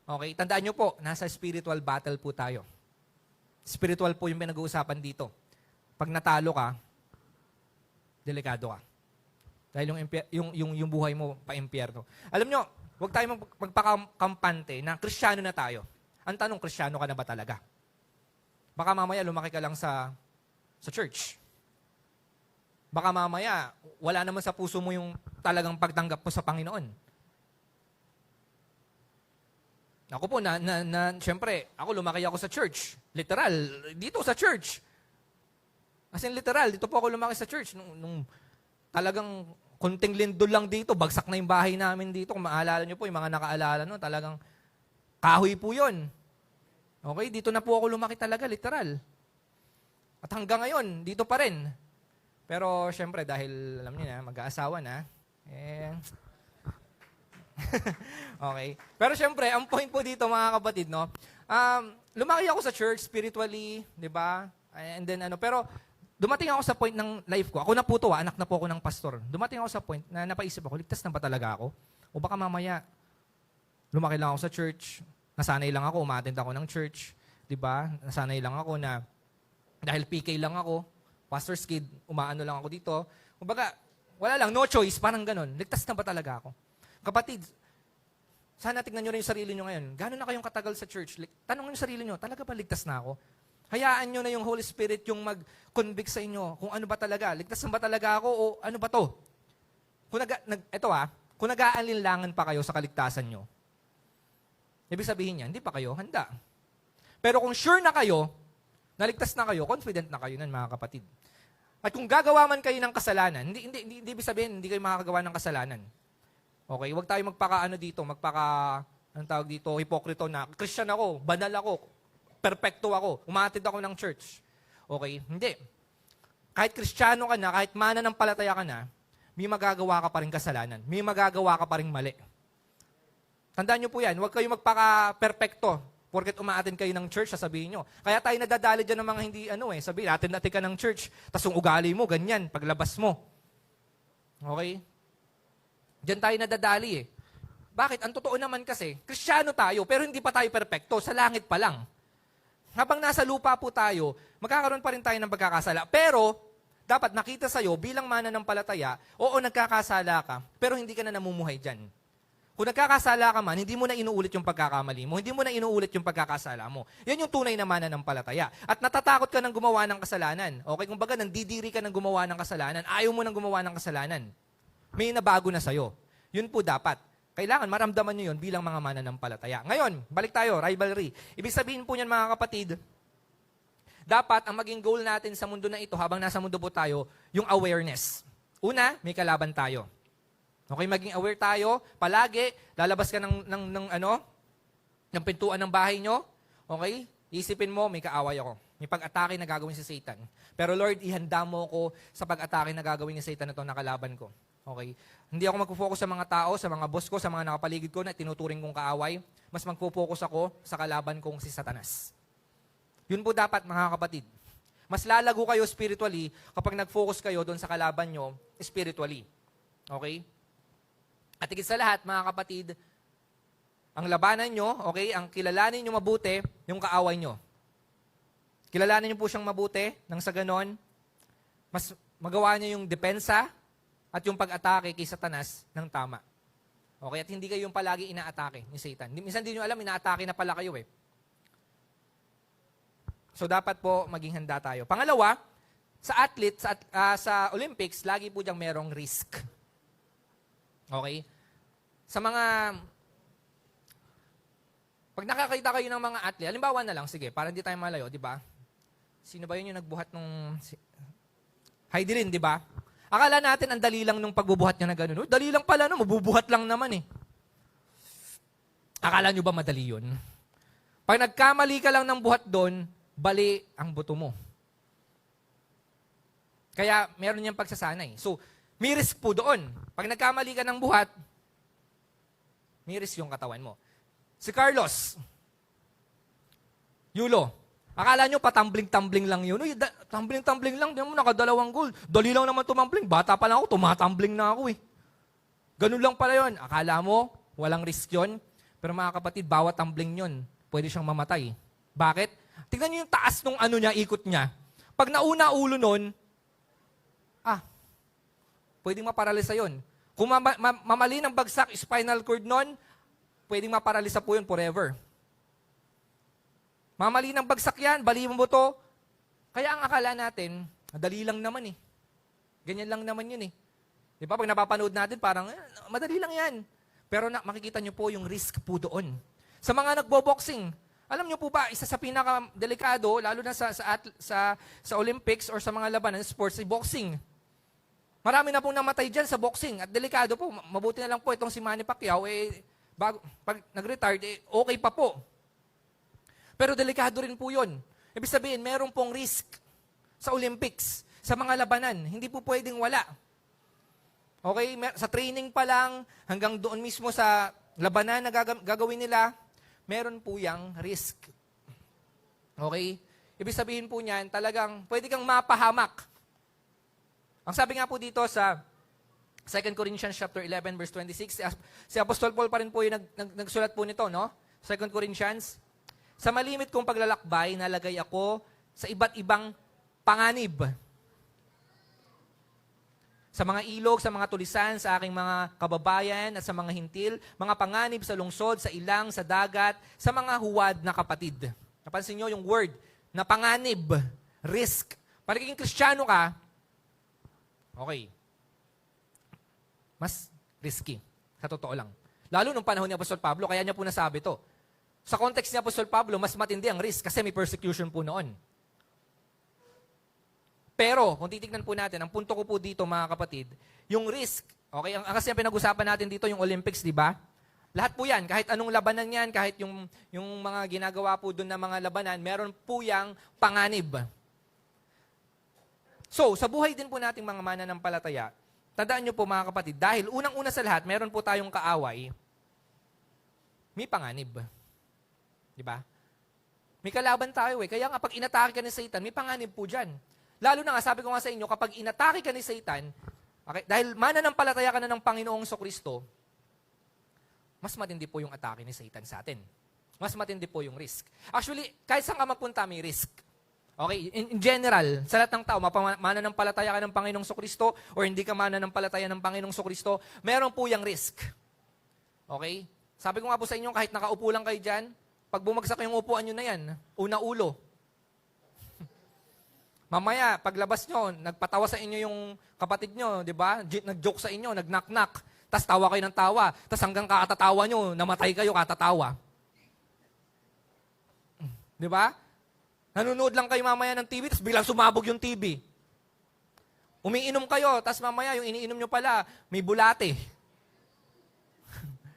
Okay? Tandaan nyo po, nasa spiritual battle po tayo. Spiritual po yung pinag-uusapan dito. Pag natalo ka, delikado ka. Dahil yung buhay mo pa-impyerno. Alam nyo, huwag tayo magpakampante na Kristiyano na tayo. Ang tanong, Kristiyano ka na ba talaga? Baka mamaya lumaki ka lang sa church. Baka mamaya, wala naman sa puso mo yung talagang pagtanggap mo sa Panginoon. Ako po, syempre, ako lumaki ako sa church. Literal, dito sa church. As in literal, dito po ako lumaki sa church. Nung talagang kunting lindol lang dito, bagsak na yung bahay namin dito. Kung maalala nyo po, yung mga nakaalala no, talagang kahoy po yun. Okay, dito na po ako lumaki talaga, literal. At hanggang ngayon, dito pa rin. Pero syempre, dahil alam niyo na, mag-aasawa na, okay. Pero syempre, ang point po dito mga kapatid, no, lumaki ako sa church spiritually, di ba? And then pero dumating ako sa point ng life ko. Ako na po to, anak na po ako ng pastor. Dumating ako sa point na napaisip ako, ligtas na ba talaga ako? O baka mamaya, lumaki lang ako sa church, nasanay lang ako, umattend ako ng church, di ba? Nasanay lang ako na, dahil PK lang ako, pastor's kid, umaano lang ako dito. Kumbaga, wala lang, no choice, parang ganun. Ligtas na ba talaga ako? Kapatid, sana tignan nyo rin yung sarili nyo ngayon. Gano'n na kayong katagal sa church? Tanong nyo yung sarili nyo, talaga ba ligtas na ako? Hayaan nyo na yung Holy Spirit yung mag-convict sa inyo kung ano ba talaga. Ligtas na ba talaga ako o ano ba to? Kung nag-aalinlangan pa kayo sa kaligtasan nyo, ibig sabihin niya, hindi pa kayo handa. Pero kung sure na kayo, naligtas na kayo, confident na kayo nan mga kapatid. At kung gagawa man kayo ng kasalanan, hindi ibig sabihin, hindi kayo makakagawa ng kasalanan. Okay, huwag tayo anong tawag dito, hipokrito na, Christian ako, banal ako, perfecto ako, umatid ako ng church. Okay, hindi. Kahit Kristiyano ka na, kahit mananampalataya ka na, may magagawa ka pa rin kasalanan. May magagawa ka pa rin mali. Tandaan nyo po yan, huwag kayo magpaka-perfecto. Porket umaattend kayo ng church, sasabihin nyo. Kaya tayo nadadali dyan ng mga hindi, sabihin, attend ka ng church, tas yung ugali mo, ganyan, paglabas mo. Okay? Diyan tayo nadadali eh. Bakit? Ang totoo naman kasi, Kristiyano tayo, pero hindi pa tayo perfecto, sa langit pa lang. Habang nasa lupa po tayo, magkakaroon pa rin tayo ng pagkakasala. Pero, dapat nakita sa'yo, bilang mananampalataya, oo, nagkakasala ka, pero hindi ka na namumuhay dyan. Kung nagkakasala ka man, hindi mo na inuulit yung pagkakamali mo, hindi mo na inuulit yung pagkakasala mo. Yan yung tunay na mananampalataya. At natatakot ka ng gumawa ng kasalanan. Okay, kung baga, nandidiri ka ng gumawa ng kasalanan, ayaw mo nang gumawa ng kasalanan. May nabago na sa'yo. Yun po dapat. Kailangan maramdaman nyo yun bilang mga mananampalataya. Ngayon, balik tayo, rivalry. Ibig sabihin po niyan mga kapatid, dapat ang maging goal natin sa mundo na ito, habang nasa mundo po tayo, yung awareness. Una, may kalaban tayo. Okay, maging aware tayo, palagi, lalabas ka ng pintuan ng bahay nyo, okay, isipin mo, may kaaway ako. May pag-atake na gagawin si Satan. Pero Lord, ihanda mo ko sa pag-atake na gagawin ni Satan na ito na kalaban ko. Okay? Hindi ako magpo-focus sa mga tao, sa mga boss ko, sa mga nakapaligid ko na tinuturing kong kaaway. Mas magpo-focus ako sa kalaban kong si Satanas. Yun po dapat, mga kapatid. Mas lalago kayo spiritually kapag nag-focus kayo doon sa kalaban nyo spiritually. Okay? At higit sa lahat, mga kapatid, ang labanan nyo, okay, ang kilalanin nyo mabuti, yung kaaway nyo. Kilalanin nyo po siyang mabuti, nang sa ganon, mas magawa nyo yung depensa at yung pag-atake kay Satanas ng tama. Okay, at hindi kayo yung palagi inaatake ni Satan. Minsan din nyo alam, inaatake na pala kayo eh. So dapat po maging handa tayo. Pangalawa, sa athlete, sa Olympics, lagi po diyang merong risk. Okay? Sa mga, pag nakakita kayo ng mga athlete, halimbawa na lang, sige, para hindi tayo malayo, di ba? Sino ba yun yung nagbuhat nung Heidelin, di ba? Akala natin ang dali lang nung pagbubuhat niya na gano'n. Dali lang pala, no? Mabubuhat lang naman eh. Akala nyo ba madali yun? Pag nagkamali ka lang ng buhat doon, bali ang buto mo. Kaya meron niyang pagsasanay. So, may risk po doon. Pag nagkamali ka ng buhat, may risk yung katawan mo. Si Carlos, Yulo, akala nyo patambling-tambling lang yun. Uy, tumbling-tumbling lang, di mo nakadalawang goal. Dali lang naman tumambling. Bata pa lang ako, tumatambling na ako eh. Ganun lang pala yun. Akala mo, walang risk yun. Pero mga kapatid, bawat tumbling yun, pwede siyang mamatay. Bakit? Tingnan nyo yung taas nung ano niya, ikot niya. Pag nauna ulo nun, pwedeng maparalisa yun. Kung mamali ng bagsak, spinal cord nun, pwedeng maparalisa po yun forever. Mamali ng bagsak yan, bali mo buto. Kaya ang akala natin, madali lang naman eh. Ganyan lang naman yun eh. Di ba? Pag napapanood natin, parang, madali lang yan. Pero makikita nyo po yung risk po doon. Sa mga nagbo-boxing, alam nyo po ba, isa sa pinaka-delikado, lalo na sa Olympics or sa mga labanan, sports, boxing. Marami na pong namatay dyan sa boxing. At delikado po, mabuti na lang po itong si Manny Pacquiao, pag nag-retire, okay pa po. Pero delikado rin po yun. Ibig sabihin, meron pong risk sa Olympics, sa mga labanan. Hindi po pwedeng wala. Okay? Sa training pa lang, hanggang doon mismo sa labanan na gagawin nila, meron po yang risk. Okay? Ibig sabihin po niyan, talagang pwede kang mapahamak. Ang sabi nga po dito sa 2 Corinthians chapter 11 verse 26, si Apostol Paul pa rin po yung nagsulat po nito, no? 2 Corinthians, sa malimit kong paglalakbay, nalagay ako sa iba't ibang panganib. Sa mga ilog, sa mga tulisan, sa aking mga kababayan at sa mga hintil, mga panganib sa lungsod, sa ilang, sa dagat, sa mga huwad na kapatid. Napansin nyo yung word na panganib, risk. Pag naging Kristiyano ka, okay, mas risky. Sa totoo lang. Lalo nung panahon ni Apostol Pablo, kaya niya po nasabi to. Sa context ni Apostol Pablo, mas matindi ang risk kasi may persecution po noon. Pero, kung titignan po natin, ang punto ko po dito mga kapatid, yung risk, okay, kasi ang pinag-usapan natin dito yung Olympics, di ba? Lahat po yan, kahit anong labanan yan, kahit yung mga ginagawa po doon na mga labanan, meron po yang panganib. So, sa buhay din po nating mga mananampalataya, tandaan nyo po mga kapatid, dahil unang-una sa lahat, meron po tayong kaaway, may panganib. Di ba? May kalaban tayo eh. Kaya nga pag inatake ka ni Satan, may panganib po dyan. Lalo na nga, sabi ko nga sa inyo, kapag inatake ka ni Satan, okay, dahil mananampalataya ka na ng Panginoong Kristo, mas matindi po yung atake ni Satan sa atin. Mas matindi po yung risk. Actually, kahit saan ka mapunta, may risk. Okay, in general, sa lahat ng tao, mananampalataya ka ng Panginoong Kristo or hindi ka mananampalataya ng Panginoong Kristo, meron po yung risk. Okay? Sabi ko nga po sa inyo, kahit nakaupo lang kayo dyan, pag bumagsak yung upuan nyo na yan, una ulo. Mamaya, paglabas nyo, nagpatawa sa inyo yung kapatid nyo, di ba? Nag-joke sa inyo, nag-knock-knock. Tapos tawa kayo ng tawa. Tapos hanggang kakatatawa nyo, namatay kayo katatawa. Di ba? Nanonood lang kayo mamaya ng TV, tapos biglang sumabog yung TV. Umiinom kayo, tapos mamaya yung iniinom nyo pala, may bulate.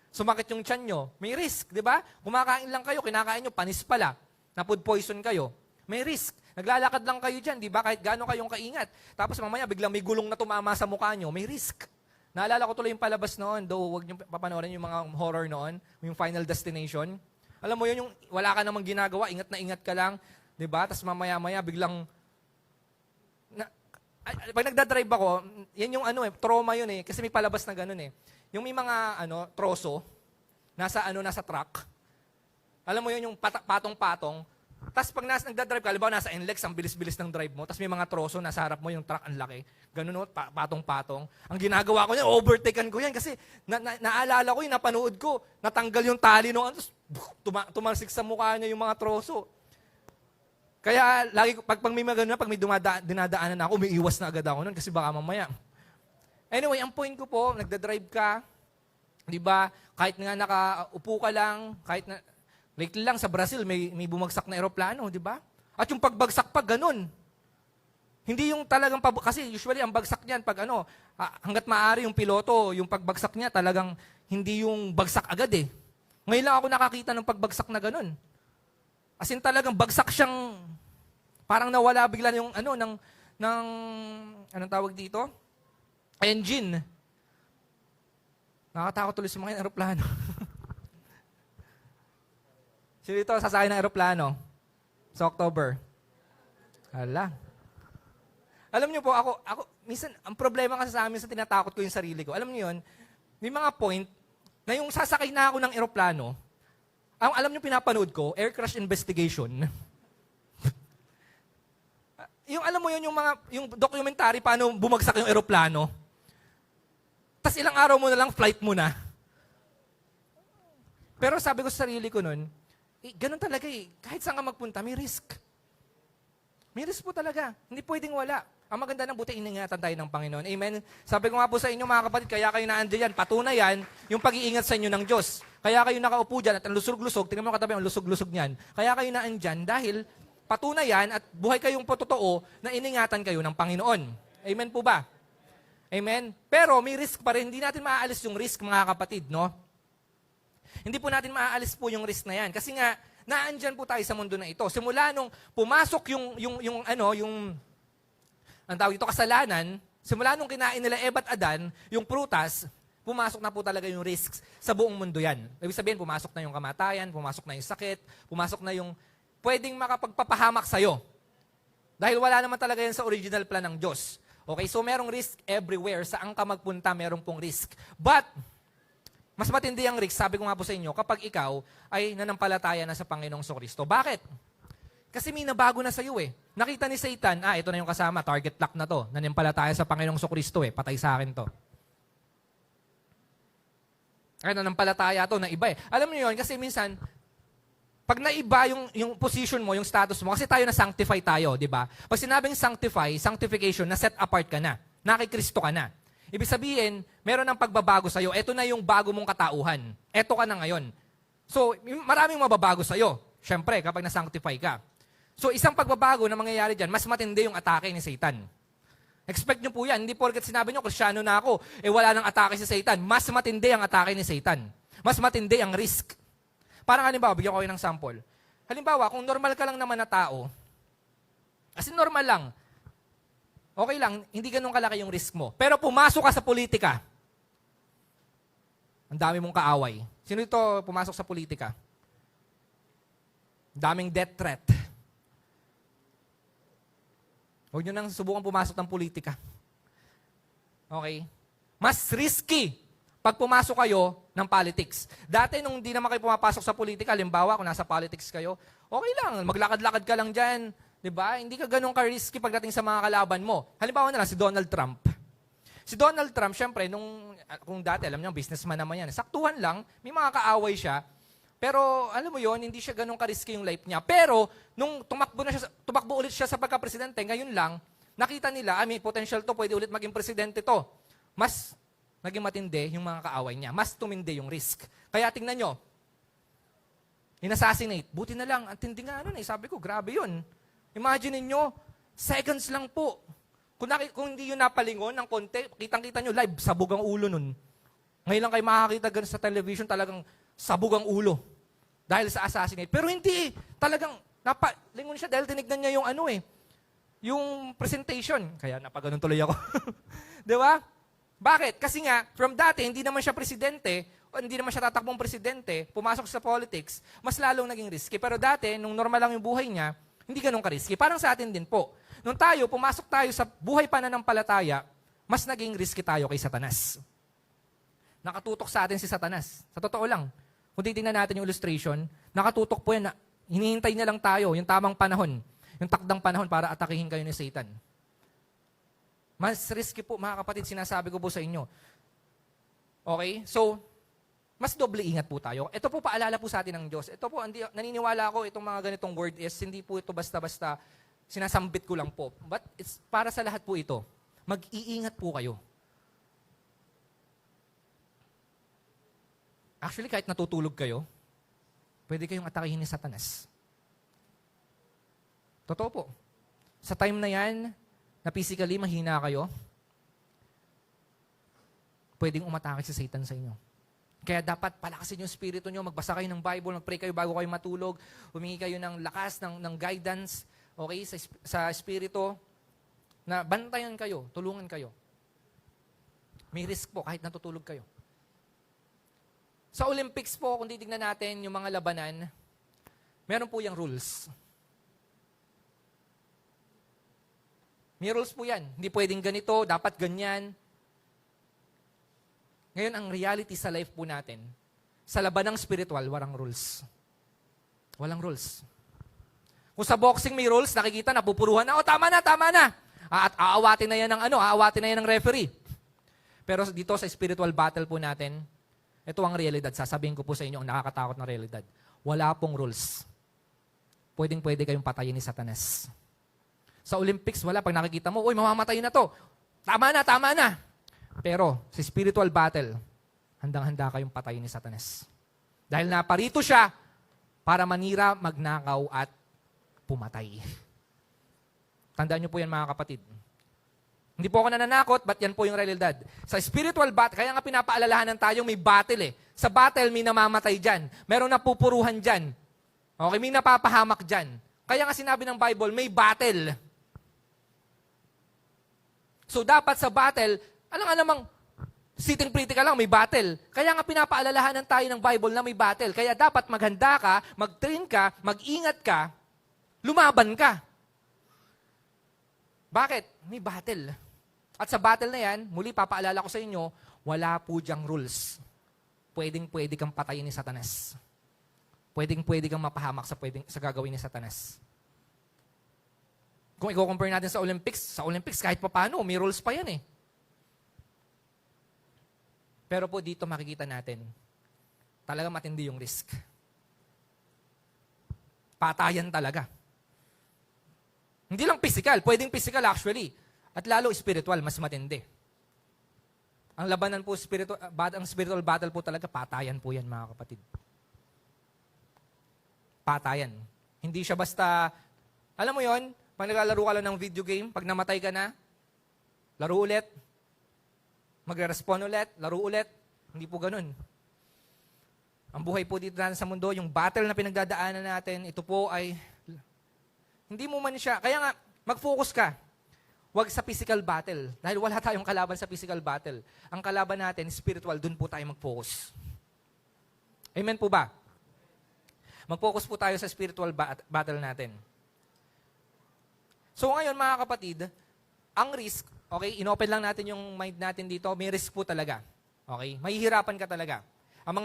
Sumakit yung tiyan nyo. May risk, di ba? Kumakain lang kayo, kinakain nyo, panis pala. Na food poison kayo. May risk. Naglalakad lang kayo dyan, di ba? Kahit gaano kayong kaingat. Tapos mamaya, biglang may gulong na tumama sa mukha nyo. May risk. Naalala ko tuloy yung palabas noon, though huwag nyo papanoorin yung mga horror noon, yung Final Destination. Alam mo yun, yung wala ka namang ginagawa, ingat na ingat ka lang, di ba? Tapos mamaya-maya, biglang... pag nagdadrive ako, yan yung trauma yun eh. Kasi may palabas na ganun eh. Yung may mga troso, nasa truck. Alam mo yun, yung patong-patong. Tapos pag nagdadrive ka, halimbawa nasa NLEX, ang bilis-bilis ng drive mo, tapos may mga troso, nasa harap mo yung truck, ang laki. Ganun, patong-patong. Ang ginagawa ko niyan, overtaken ko yan kasi naalala ko yun, napanood ko, natanggal yung tali nung tapos tumalsik sa mukha niya yung mga troso. Kaya lagi pag may mga ganun, pag may dinadaanan ako, umiiwas na agad ako nun kasi baka mamaya. Anyway, ang point ko po, nagdadrive ka, di ba? Kahit nga nakaupo ka lang, kahit na, lately lang sa Brazil, may bumagsak na eroplano, di ba? At yung pagbagsak pa, ganun. Hindi yung talagang, kasi usually ang bagsak niyan, pag hanggat maaari yung piloto, yung pagbagsak niya talagang hindi yung bagsak agad eh. Ngayon lang ako nakakita ng pagbagsak na ganun. As in talagang bagsak siyang, parang nawala bigla yung anong tawag dito? Engine. Nakatakot tuloy sa mga aeroplano. Sino dito sasakay ng aeroplano? Sa October. Hala. Alam niyo po, ako, minsan, ang problema kasi sa amin sa tinatakot ko yung sarili ko. Alam niyo yun, may mga point na yung sasakay na ako ng aeroplano, alam niyo pinapanood ko, air crash investigation. Yung alam mo yun, yung documentary, paano bumagsak yung aeroplano. Tapos ilang araw mo na lang, flight mo na. Pero sabi ko sa sarili ko nun, ganun talaga eh. Kahit saan ka magpunta, may risk. May risk po talaga. Hindi pwedeng wala. Ang maganda ng buti, iningatan tayo ng Panginoon. Amen? Sabi ko nga po sa inyo mga kapatid, kaya kayo naandiyan, patunay yan, yung pag-iingat sa inyo ng Diyos. Kaya kayo nakaupo dyan at ang lusog-lusog, tingnan mo katabi ang lusog-lusog niyan. Kaya kayo naandyan dahil patunay yan at buhay kayong pototoo na iningatan kayo ng Panginoon. Amen po ba? Amen? Pero may risk pa rin. Hindi natin maaalis yung risk mga kapatid, no? Hindi po natin maaalis po yung risk na yan. Kasi nga, naandyan po tayo sa mundo na ito. Simula nung pumasok ang tawag ito, kasalanan, simula nung kinain nila Eva at Adan, yung prutas, pumasok na po talaga yung risks sa buong mundo yan. Ibig sabihin, pumasok na yung kamatayan, pumasok na yung sakit, pumasok na yung pwedeng makapagpapahamak sa'yo. Dahil wala naman talaga yan sa original plan ng Diyos. Okay, so merong risk everywhere. Saan ka magpunta, merong pong risk. But, mas matindi ang risk, sabi ko nga po sa inyo, kapag ikaw ay nanampalataya na sa Panginoong Kristo. Bakit? Kasi may nabago na sa iyo eh. Nakita ni Satan, ito na yung kasama, target lock na to. Nanampalataya sa Panginoong Kristo eh. Patay sa akin to. Kaya nanampalataya to na iba eh. Alam niyo yun, kasi minsan, pag naiba yung position mo, yung status mo, kasi tayo na sanctify tayo, di ba? Pag sinabing sanctify, sanctification, na set apart ka na. Nakikristo ka na. Ibig sabihin, meron ng pagbabago sa'yo. Ito na yung bago mong katauhan. Ito ka na ngayon. So, maraming mababago sa'yo. Siyempre, kapag na-sanctify ka. So, isang pagbabago na mangyayari dyan, mas matindi yung atake ni Satan. Expect nyo po yan. Hindi porket sinabi nyo, Kristyano na ako, wala nang atake si Satan. Mas matindi ang atake ni Satan. Mas matindi ang risk. Parang halimbawa, bigyan ko kayo ng sample. Halimbawa, kung normal ka lang naman na tao, as in normal lang, okay lang, hindi ganun kalaki yung risk mo. Pero pumasok ka sa politika, ang dami mong kaaway. Sino ito pumasok sa politika? Daming death threat. Huwag nyo nang subukan pumasok ng politika. Okay? Mas risky pag pumasok kayo ng politics. Dati nung hindi naman kayo pumapasok sa politika, halimbawa kung nasa politics kayo, okay lang, maglakad-lakad ka lang dyan. Diba? Hindi ka ganun ka-risky pagdating sa mga kalaban mo. Halimbawa na lang, si Donald Trump. Si Donald Trump, syempre, kung dati, alam niyo, businessman naman yan. Saktuhan lang, may mga kaaway siya. Pero, alam mo yon, hindi siya ganun ka-risky yung life niya. Pero, nung tumakbo ulit siya sa pagka-presidente, ngayon lang, nakita nila, may potential to, pwede ulit maging presidente to. Mas naging matindi yung mga kaaway niya. Mas tumindi yung risk. Kaya tingnan nyo, in-assassinate. Buti na lang, ang tindi nga sabi ko, grabe yun. Imagine niyo, seconds lang po. Kung hindi yun napalingon ng konti, kitang-kita nyo live, sabog ang ulo nun. Ngayon lang kayo makakita ganun sa television, talagang sabog ang ulo. Dahil sa assassinate. Pero hindi, talagang napalingon siya dahil tinignan niya yung yung presentation. Kaya napaganon tuloy ako. Di ba? Bakit? Kasi nga, from dati, hindi naman siya presidente, o hindi naman siya tatakbong presidente, pumasok sa politics, mas lalong naging risky. Pero dati, nung normal lang yung buhay niya, hindi ganun ka-risky. Parang sa atin din po. Nung pumasok tayo sa buhay pananampalataya, mas naging risky tayo kay Satanas. Nakatutok sa atin si Satanas. Sa totoo lang. kung titingnan natin yung illustration, nakatutok po yan na hinihintay niya lang tayo, yung tamang panahon, yung takdang panahon para atakihin kayo ni Satan. Mas risky po, mga kapatid, sinasabi ko po sa inyo. Okay? So, mas doble ingat po tayo. Ito po paalala po sa atin ng Diyos. Ito po, naniniwala ako itong mga ganitong word is, hindi po ito basta-basta sinasambit ko lang po. But it's para sa lahat po ito. Mag-iingat po kayo. Actually, kahit natutulog kayo, pwede kayong atakihin ni Satanas. Totoo po. Sa time na yan, na physically mahina kayo, pwedeng umatake si Satan sa inyo. Kaya dapat palakasin yung spirito nyo, magbasa kayo ng Bible, mag-pray kayo bago kayo matulog, humingi kayo ng lakas, ng guidance, okay, sa spirito, na bantayan kayo, tulungan kayo. May risk po kahit natutulog kayo. Sa Olympics po, kung titignan natin yung mga labanan, meron po yung rules. May rules po yan. Hindi pwedeng ganito, dapat ganyan. Ngayon, ang reality sa life po natin, sa labanang spiritual, walang rules. Walang rules. Kung sa boxing may rules, nakikita, napupuruhan na, tama na, tama na. At aawatin na yan ng referee. Pero dito sa spiritual battle po natin, ito ang realidad. Sasabihin ko po sa inyo ang nakakatakot na realidad. Wala pong rules. Pwedeng-pwede kayong patayin ni Satanas. Sa Olympics, wala. Pag nakikita mo, mamamatay na to. Tama na, tama na. Pero sa spiritual battle, handang-handa kayong patayin ni Satanas. Dahil naparito siya para manira, magnakaw at pumatay. Tandaan niyo po yan, mga kapatid. Hindi po ako nananakot, but yan po yung realidad. Sa spiritual battle, kaya nga pinapaalalahanan tayong may battle eh. Sa battle, may namamatay dyan. Meron napupuruhan dyan. Okay, may napapahamak dyan. Kaya nga sinabi ng Bible, may battle. So dapat sa battle, alang-alamang sitting pretty ka lang, may battle. Kaya nga pinapaalalahanan tayo ng Bible na may battle. Kaya dapat maghanda ka, mag-train ka, mag-ingat ka, lumaban ka. Bakit? May battle. At sa battle na yan, muli papaalala ko sa inyo, wala po diyang rules. Pwedeng-pwede kang patayin ni Satanas. Pwedeng-pwede kang mapahamak sa gagawin ni Satanas. Kung i-compare natin sa Olympics kahit paano, may rules pa yan eh. Pero po dito makikita natin, talaga matindi yung risk. Patayan talaga. Hindi lang physical, pwedeng physical actually. At lalo spiritual, mas matindi. Ang labanan po, ang spiritual battle po talaga, patayan po yan, mga kapatid. Patayan. Hindi siya basta, alam mo yon, pag naglalaro ka lang ng video game, pag namatay ka na, laro ulit, magre-respond ulit, laro ulit. Hindi po ganun. Ang buhay po dito natin sa mundo, yung battle na pinagdadaanan natin, ito po ay, hindi mo man siya, kaya nga, mag-focus ka. Huwag sa physical battle. Dahil wala tayong kalaban sa physical battle. Ang kalaban natin, spiritual, dun po tayo mag-focus. Amen po ba? Mag-focus po tayo sa spiritual battle natin. So ngayon, mga kapatid, ang risk, okay, inopen lang natin yung mind natin dito, may risk po talaga. Okay? Mahihirapan ka talaga. Ang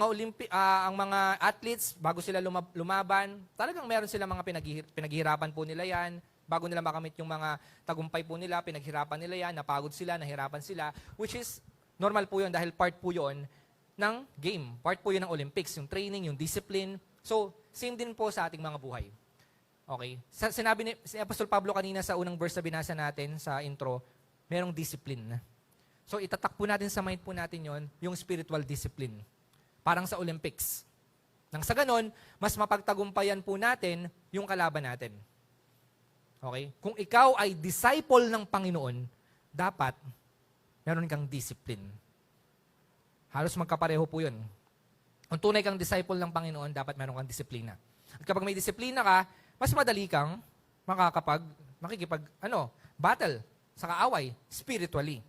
mga athletes, bago sila lumaban, talagang meron sila mga pinaghihirapan po nila yan. Bago nila makamit yung mga tagumpay po nila, pinaghirapan nila yan, napagod sila, nahirapan sila, which is normal po yun dahil part po yun ng game. Part po yun ng Olympics, yung training, yung discipline. So, same din po sa ating mga buhay. Okay? Sinabi ni Apostol Pablo kanina sa unang verse na binasa natin sa intro, merong discipline. So, itatak po natin sa mind po natin yon, yung spiritual discipline. Parang sa Olympics. Nang sa ganon, mas mapagtagumpayan po natin yung kalaban natin. Okay? Kung ikaw ay disciple ng Panginoon, dapat meron kang discipline. Halos magkapareho po yun. Kung tunay kang disciple ng Panginoon, dapat meron kang disiplina. At kapag may disiplina ka, mas madali kang battle sa kaaway, spiritually.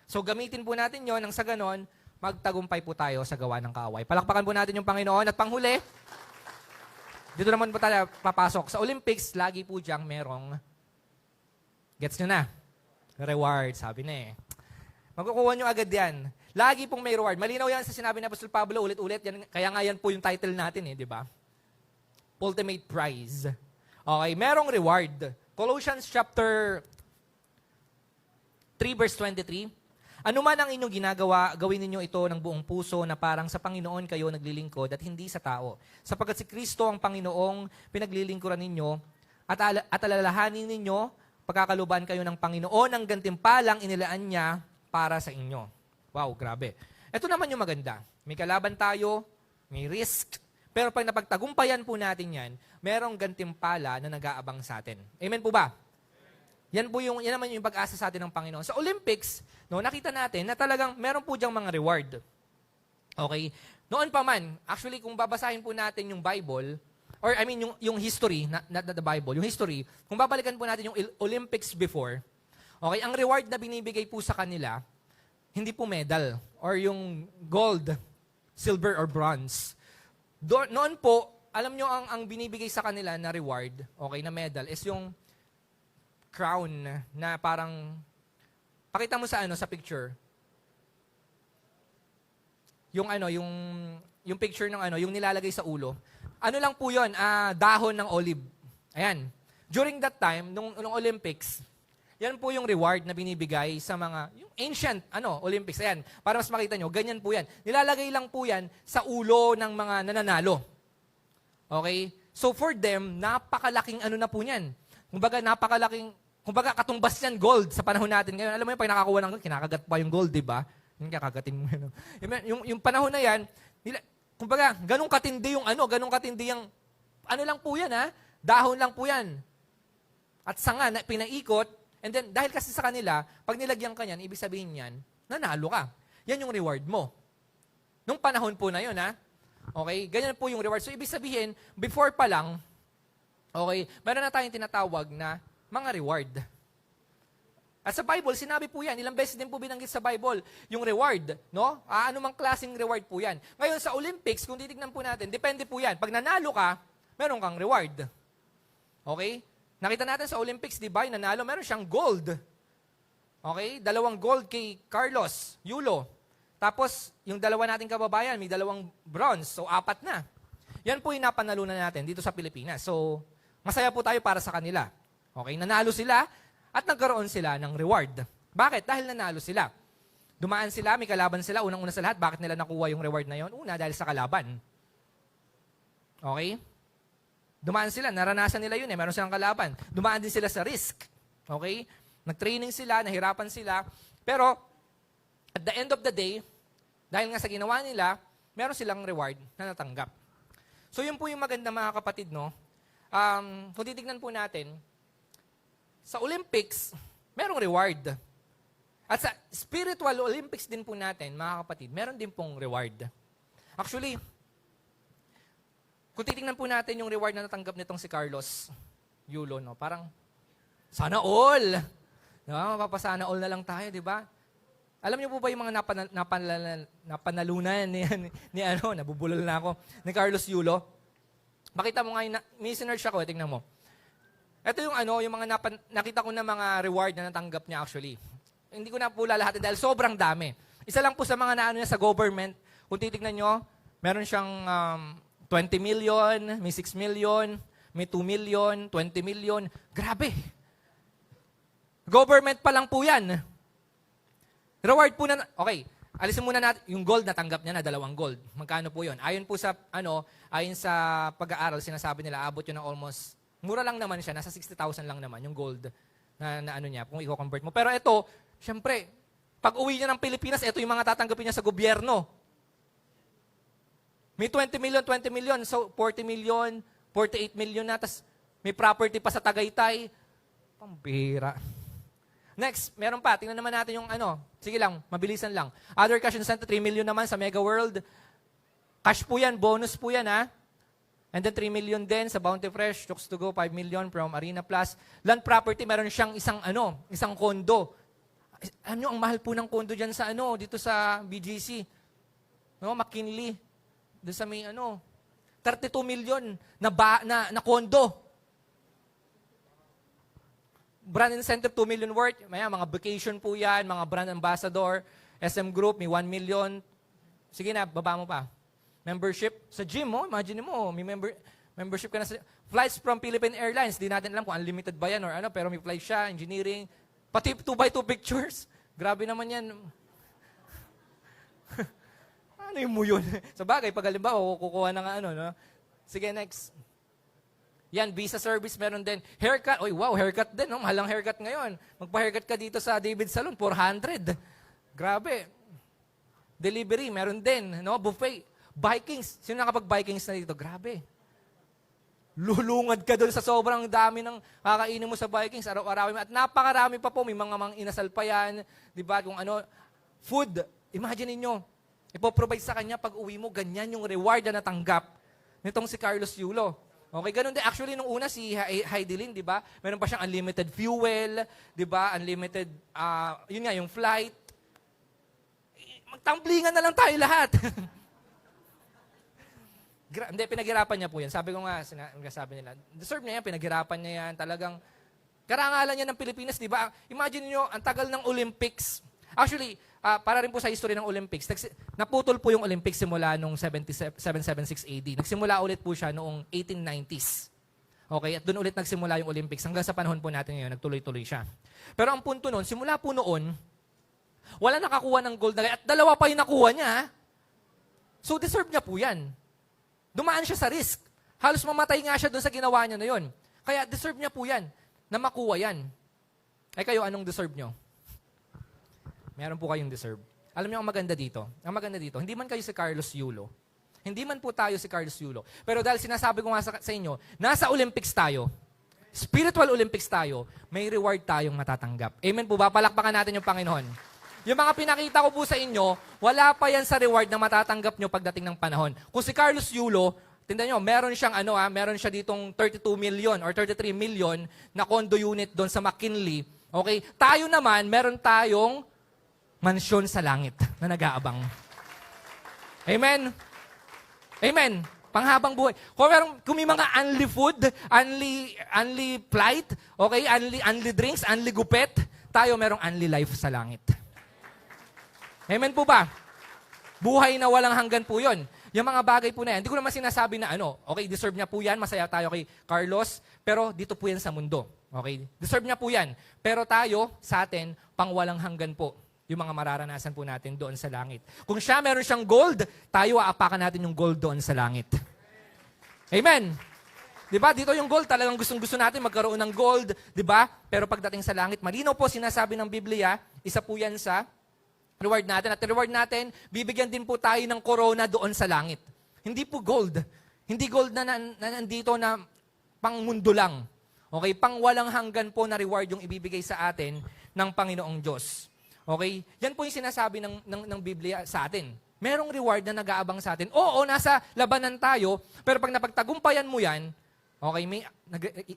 So gamitin po natin yon nang sa ganon, magtagumpay po tayo sa gawa ng kaaway. Palakpakan po natin yung Panginoon. At panghuli, dito naman po tayo papasok. Sa Olympics, lagi po diyang merong, gets nyo na? Reward, sabi na eh. Magkukuha nyo agad yan. Lagi pong may reward. Malinaw yan sa sinabi ni Apostol Pablo, ulit-ulit. Yan, kaya nga yan po yung title natin di ba? Ultimate prize. Okay, merong reward. Colossians chapter 3 verse 23. Ano man ang inyong ginagawa, gawin ninyo ito ng buong puso na parang sa Panginoon kayo naglilingkod at hindi sa tao. Sapagkat si Kristo ang Panginoong pinaglilingkuran ninyo at alalahanin ninyo, pagkakaluban kayo ng Panginoon ang gantimpalang inilaan niya para sa inyo. Wow, grabe. Ito naman yung maganda. May kalaban tayo, may risk, pero pag napagtagumpayan po natin yan, merong gantimpala na nag-aabang sa atin. Amen po ba? Yan naman yung pag-asa sa atin ng Panginoon. Sa Olympics, nakita natin na talagang meron po diyang mga reward. Okay? Noon pa man, actually kung babasahin po natin yung Bible, or I mean yung history, not the Bible, yung history, kung babalikan po natin yung Olympics before, okay, ang reward na binibigay po sa kanila, hindi po medal, or yung gold, silver, or bronze. Noon po, alam nyo ang binibigay sa kanila na reward, okay, na medal, is yung crown na parang, pakita mo sa picture. Yung picture ng yung nilalagay sa ulo. Ano lang po yun? Dahon ng olive. Ayan. During that time, nung Olympics, yan po yung reward na binibigay sa mga, yung ancient, Olympics. Ayan. Para mas makita nyo, ganyan po yan. Nilalagay lang po yan sa ulo ng mga nananalo. Okay? So for them, napakalaking na po yan. Kumbaga, katumbas yan gold sa panahon natin ngayon. Alam mo yun, pag nakakuha ng gold, kinakagat pa yung gold, di ba? Yung kakagatin mo yun. Yung panahon na yan, kumbaga, ganun katindi ganun katindi yung, lang po yan, dahon lang po yan. At sanga, pinaikot, and then, dahil kasi sa kanila, pag nilagyan ka yan, ibig sabihin yan, nanalo ka. Yan yung reward mo. Nung panahon po na yun, okay, ganyan po yung reward. So, ibig sabihin, before pa lang, okay, meron na tayong tinatawag na mga reward. At sa Bible, sinabi po yan, ilang beses din po binanggit sa Bible, yung reward, no? Ano mang klaseng reward po yan. Ngayon, sa Olympics, kung titignan po natin, depende po yan. Pag nanalo ka, meron kang reward. Okay? Nakita natin sa Olympics, di ba, yung nanalo, meron siyang gold. Okay? 2 gold kay Carlos Yulo. Tapos, yung 2 nating kababayan, may 2 bronze. So, 4 na. Yan po yung napanalunan natin dito sa Pilipinas. So, masaya po tayo para sa kanila. Okay, nanalo sila at nagkaroon sila ng reward. Bakit? Dahil nanalo sila. Dumaan sila, may kalaban sila, unang-una sa lahat. Bakit nila nakuha yung reward na yon? Una, dahil sa kalaban. Okay? Dumaan sila, naranasan nila yun meron silang kalaban. Dumaan din sila sa risk. Okay? Nag-training sila, nahirapan sila. Pero, at the end of the day, dahil nga sa ginawa nila, meron silang reward na natanggap. So, yun po yung maganda mga kapatid, no? Kung titignan po natin, sa Olympics, merong reward. At sa spiritual Olympics din po natin, mga kapatid, meron din pong reward. Actually, kung titingnan po natin yung reward na natanggap nitong si Carlos Yulo, no? Parang, sana all! Mapapasana all na lang tayo, di ba? Alam niyo po ba yung mga napanalunan nabubulol na ako, ni Carlos Yulo? Makita mo nga may sinerge ako, tingnan mo. Ito yung yung mga nakita ko na mga reward na natanggap niya actually. Hindi ko na po lalahatin dahil sobrang dami. Isa lang po sa mga naano niya sa government, kung titignan nyo, meron siyang 20 million, may 6 million, may 2 million, 20 million. Grabe! Government pa lang po yan. Reward po na, okay, alisin muna natin, yung gold natanggap niya na 2 gold. Magkano po yun? Ayon po sa, ayon sa pag-aaral, sinasabi nila, abot yun ng almost, mura lang naman siya, nasa 60,000 lang naman yung gold na niya, kung i-convert mo. Pero ito, syempre, pag uwi niya ng Pilipinas, ito yung mga tatanggapin niya sa gobyerno. May 20 million, so 40 million, 48 million na, tas may property pa sa Tagaytay. Pambira. Next, meron pa. Tingnan naman natin yung sige lang, mabilisan lang. Other cash incentive, 3 million naman sa Mega World. Cash po yan, bonus po yan And then 3 million din sa Bounty Fresh, Chooks to Go, 5 million from Arena Plus. Land property, meron siyang isang condo. Alam nyo, ang mahal po ng condo dyan sa dito sa BGC. McKinley. Doon sa may 32 million na condo. Brand incentive, 2 million worth. Mga vacation po yan, mga brand ambassador. SM Group, may 1 million. Sige na, baba mo pa. Membership sa gym mo, imagine mo, may membership ka na sa flights from Philippine Airlines. Di natin alam kung unlimited ba yan or ano, pero may flight siya, engineering, pati 2x2 pictures. Grabe naman yan. Ano yung mo yun? Sa bagay, pag halimbawa, kukuha ng ano, no? Sige, next. Yan, visa service meron din. Haircut, oy wow, haircut din, no? Mahalang haircut ngayon. Magpa-haircut ka dito sa David Salon, 400. Grabe. Delivery, meron din, no? Buffet. Vikings. Sino nakapag-Vikings na dito? Grabe. Lulungad ka doon sa sobrang dami ng kakainin mo sa Vikings, araw-araw. At napakarami pa po, may mga inasal pa yan, di ba? Kung ano, food. Imagine niyo, ipoprovide sa kanya pag uwi mo, ganyan yung reward na natanggap nitong si Carlos Yulo. Okay, ganun din. Actually, nung una, si Heidelin, di ba? Meron pa siyang unlimited fuel, di ba? Unlimited, yun nga, yung flight. Magtamplingan na lang tayo lahat. Hindi, pinaghirapan niya po yan. Sabi ko nga, sabi nila, deserve niya yan, pinaghirapan niya yan. Talagang, karangalan niya ng Pilipinas, di ba? Imagine niyo ang tagal ng Olympics. Actually, para rin po sa history ng Olympics, naputol po yung Olympics simula noong 776 AD. Nagsimula ulit po siya noong 1890s. Okay, at doon ulit nagsimula yung Olympics. Hanggang sa panahon po natin ngayon, nagtuloy-tuloy siya. Pero ang punto noon, simula po noon, wala nakakuha ng gold na at dalawa pa yung nakuha niya. So, deserve niya po yan. Dumaan siya sa risk. Halos mamatay nga siya doon sa ginawa niya na yun. Kaya deserve niya po yan, na makuha yan. Ay kayo, anong deserve nyo? Meron po kayong deserve. Alam niyo ang maganda dito? Ang maganda dito, hindi man kayo si Carlos Yulo. Hindi man po tayo si Carlos Yulo. Pero dahil sinasabi ko nga sa inyo, nasa Olympics tayo, spiritual Olympics tayo, may reward tayong matatanggap. Amen po ba? Palakpakan natin yung Panginoon. Yung mga pinakita ko po sa inyo, wala pa yan sa reward na matatanggap nyo pagdating ng panahon. Kung si Carlos Yulo, tindan nyo, meron siyang meron siya ditong 32 million or 33 million na condo unit doon sa McKinley. Okay? Tayo naman, meron tayong mansyon sa langit na nag-aabang. Amen? Amen? Panghabang buhay. Kung may mga unli food, unli flight, okay? Unli drinks, unli gupet, tayo merong unli life sa langit. Amen po ba? Buhay na walang hanggan po yun. Yung mga bagay po na yan, hindi ko naman sinasabi na okay, deserve niya po yan, masaya tayo kay Carlos, pero dito po yan sa mundo. Okay? Deserve niya po yan. Pero tayo, sa atin, pang walang hanggan po yung mga mararanasan po natin doon sa langit. Kung siya meron siyang gold, tayo aapakan natin yung gold doon sa langit. Amen? Diba? Dito yung gold, talagang gustong-gusto natin magkaroon ng gold, diba? Pero pagdating sa langit, malinaw po sinasabi ng Biblia, isa po yan sa reward natin. At reward natin, bibigyan din po tayo ng corona doon sa langit. Hindi po gold. Hindi gold na nandito na pang mundo lang. Okay? Pang walang hanggan po na reward yung ibibigay sa atin ng Panginoong Diyos. Okay? Yan po yung sinasabi ng Biblia sa atin. Merong reward na nag-aabang sa atin. Oo, nasa labanan tayo, pero pag napagtagumpayan mo yan, okay,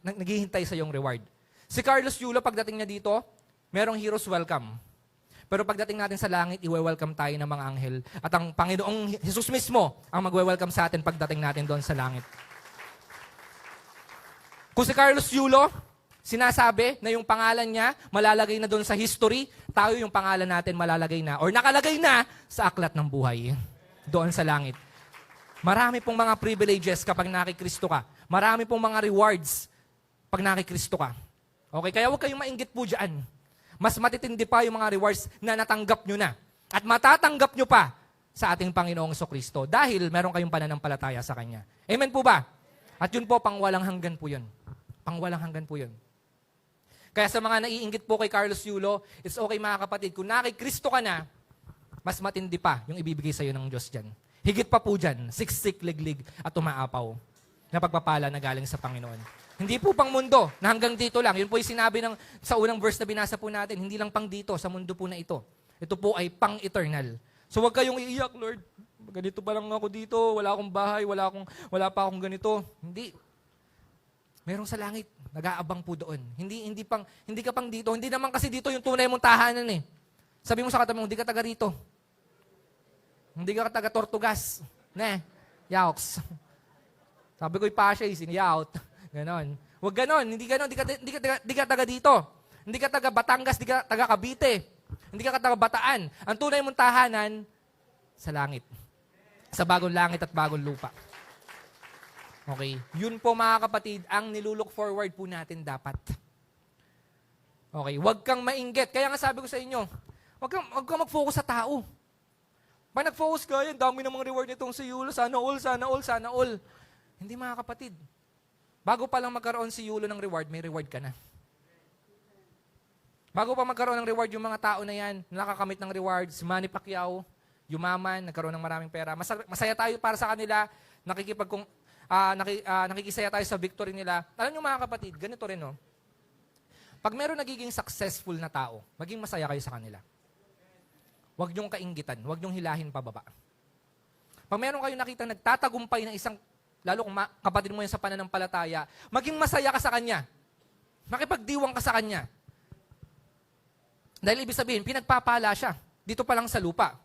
naghihintay sa yung reward. Si Carlos Yulo, pagdating niya dito, merong hero's welcome. Pero pagdating natin sa langit, iwe-welcome tayo ng mga anghel. At ang Panginoong Jesus mismo ang magwe-welcome sa atin pagdating natin doon sa langit. Kung si Carlos Yulo, sinasabi na yung pangalan niya malalagay na doon sa history, tayo yung pangalan natin malalagay na or nakalagay na sa aklat ng buhay doon sa langit. Marami pong mga privileges kapag nakikristo ka. Marami pong mga rewards pag nakikristo ka. Okay, kaya huwag kayong mainggit po dyan. Mas matitindi pa yung mga rewards na natanggap nyo na. At matatanggap nyo pa sa ating Panginoong Kristo dahil meron kayong pananampalataya sa Kanya. Amen po ba? At yun po, pang walang hanggan po yun. Pang walang hanggan po yun. Kaya sa mga naiinggit po kay Carlos Yulo, it's okay mga kapatid, kung nakikristo ka na, mas matindi pa yung ibibigay sa'yo ng Diyos dyan. Higit pa po dyan, siksik, liglig, at umaapaw na pagpapala na galing sa Panginoon. Hindi po pang mundo, na hanggang dito lang. Yun po yung sinabi sa unang verse na binasa po natin, hindi lang pang dito, sa mundo po na ito. Ito po ay pang-eternal. So wag kayong iiyak, Lord. Ganito pa lang ako dito, wala akong bahay, wala pa akong ganito. Hindi. Merong sa langit, nag-aabang po doon. Hindi ka pang dito. Hindi naman kasi dito yung tunay mong tahanan eh. Sabi mo sa katabi mo, hindi ka taga rito. Hindi ka taga Tortugas. Yauks. Sabi ko, ipasya, siniyaut. Ganon. Huwag ganon. Hindi ganon. Di ka taga dito. Hindi ka taga Batangas. Di ka taga Cavite. Hindi ka katabataan. Ang tunay mong tahanan, sa langit. Sa bagong langit at bagong lupa. Okay? Yun po mga kapatid, ang nilulook forward po natin dapat. Okay? Huwag kang mainggit. Kaya nga sabi ko sa inyo, huwag kang mag-focus sa tao. Pag nag-focus ka, yan, dami namang reward nitong si Yulo, sana all. Hindi mga kapatid. Bago pa lang magkaroon si Yulo ng reward, may reward ka na. Bago pa magkaroon ng reward yung mga tao na yan, nakakamit ng rewards, Manny Pacquiao, yumaman, nagkaroon ng maraming pera. Masaya tayo para sa kanila, nakikisaya tayo sa victory nila. Alam nyo mga kapatid, ganito rin, no? Pag meron nagiging successful na tao, maging masaya kayo sa kanila. Huwag nyong kainggitan, huwag nyong hilahin pababa. Pag meron kayo nakita nagtatagumpay ng isang, lalo kung kapatid mo yan sa pananampalataya, maging masaya ka sa kanya. Makipagdiwang ka sa kanya. Dahil ibig sabihin, pinagpapala siya. Dito pa lang sa lupa.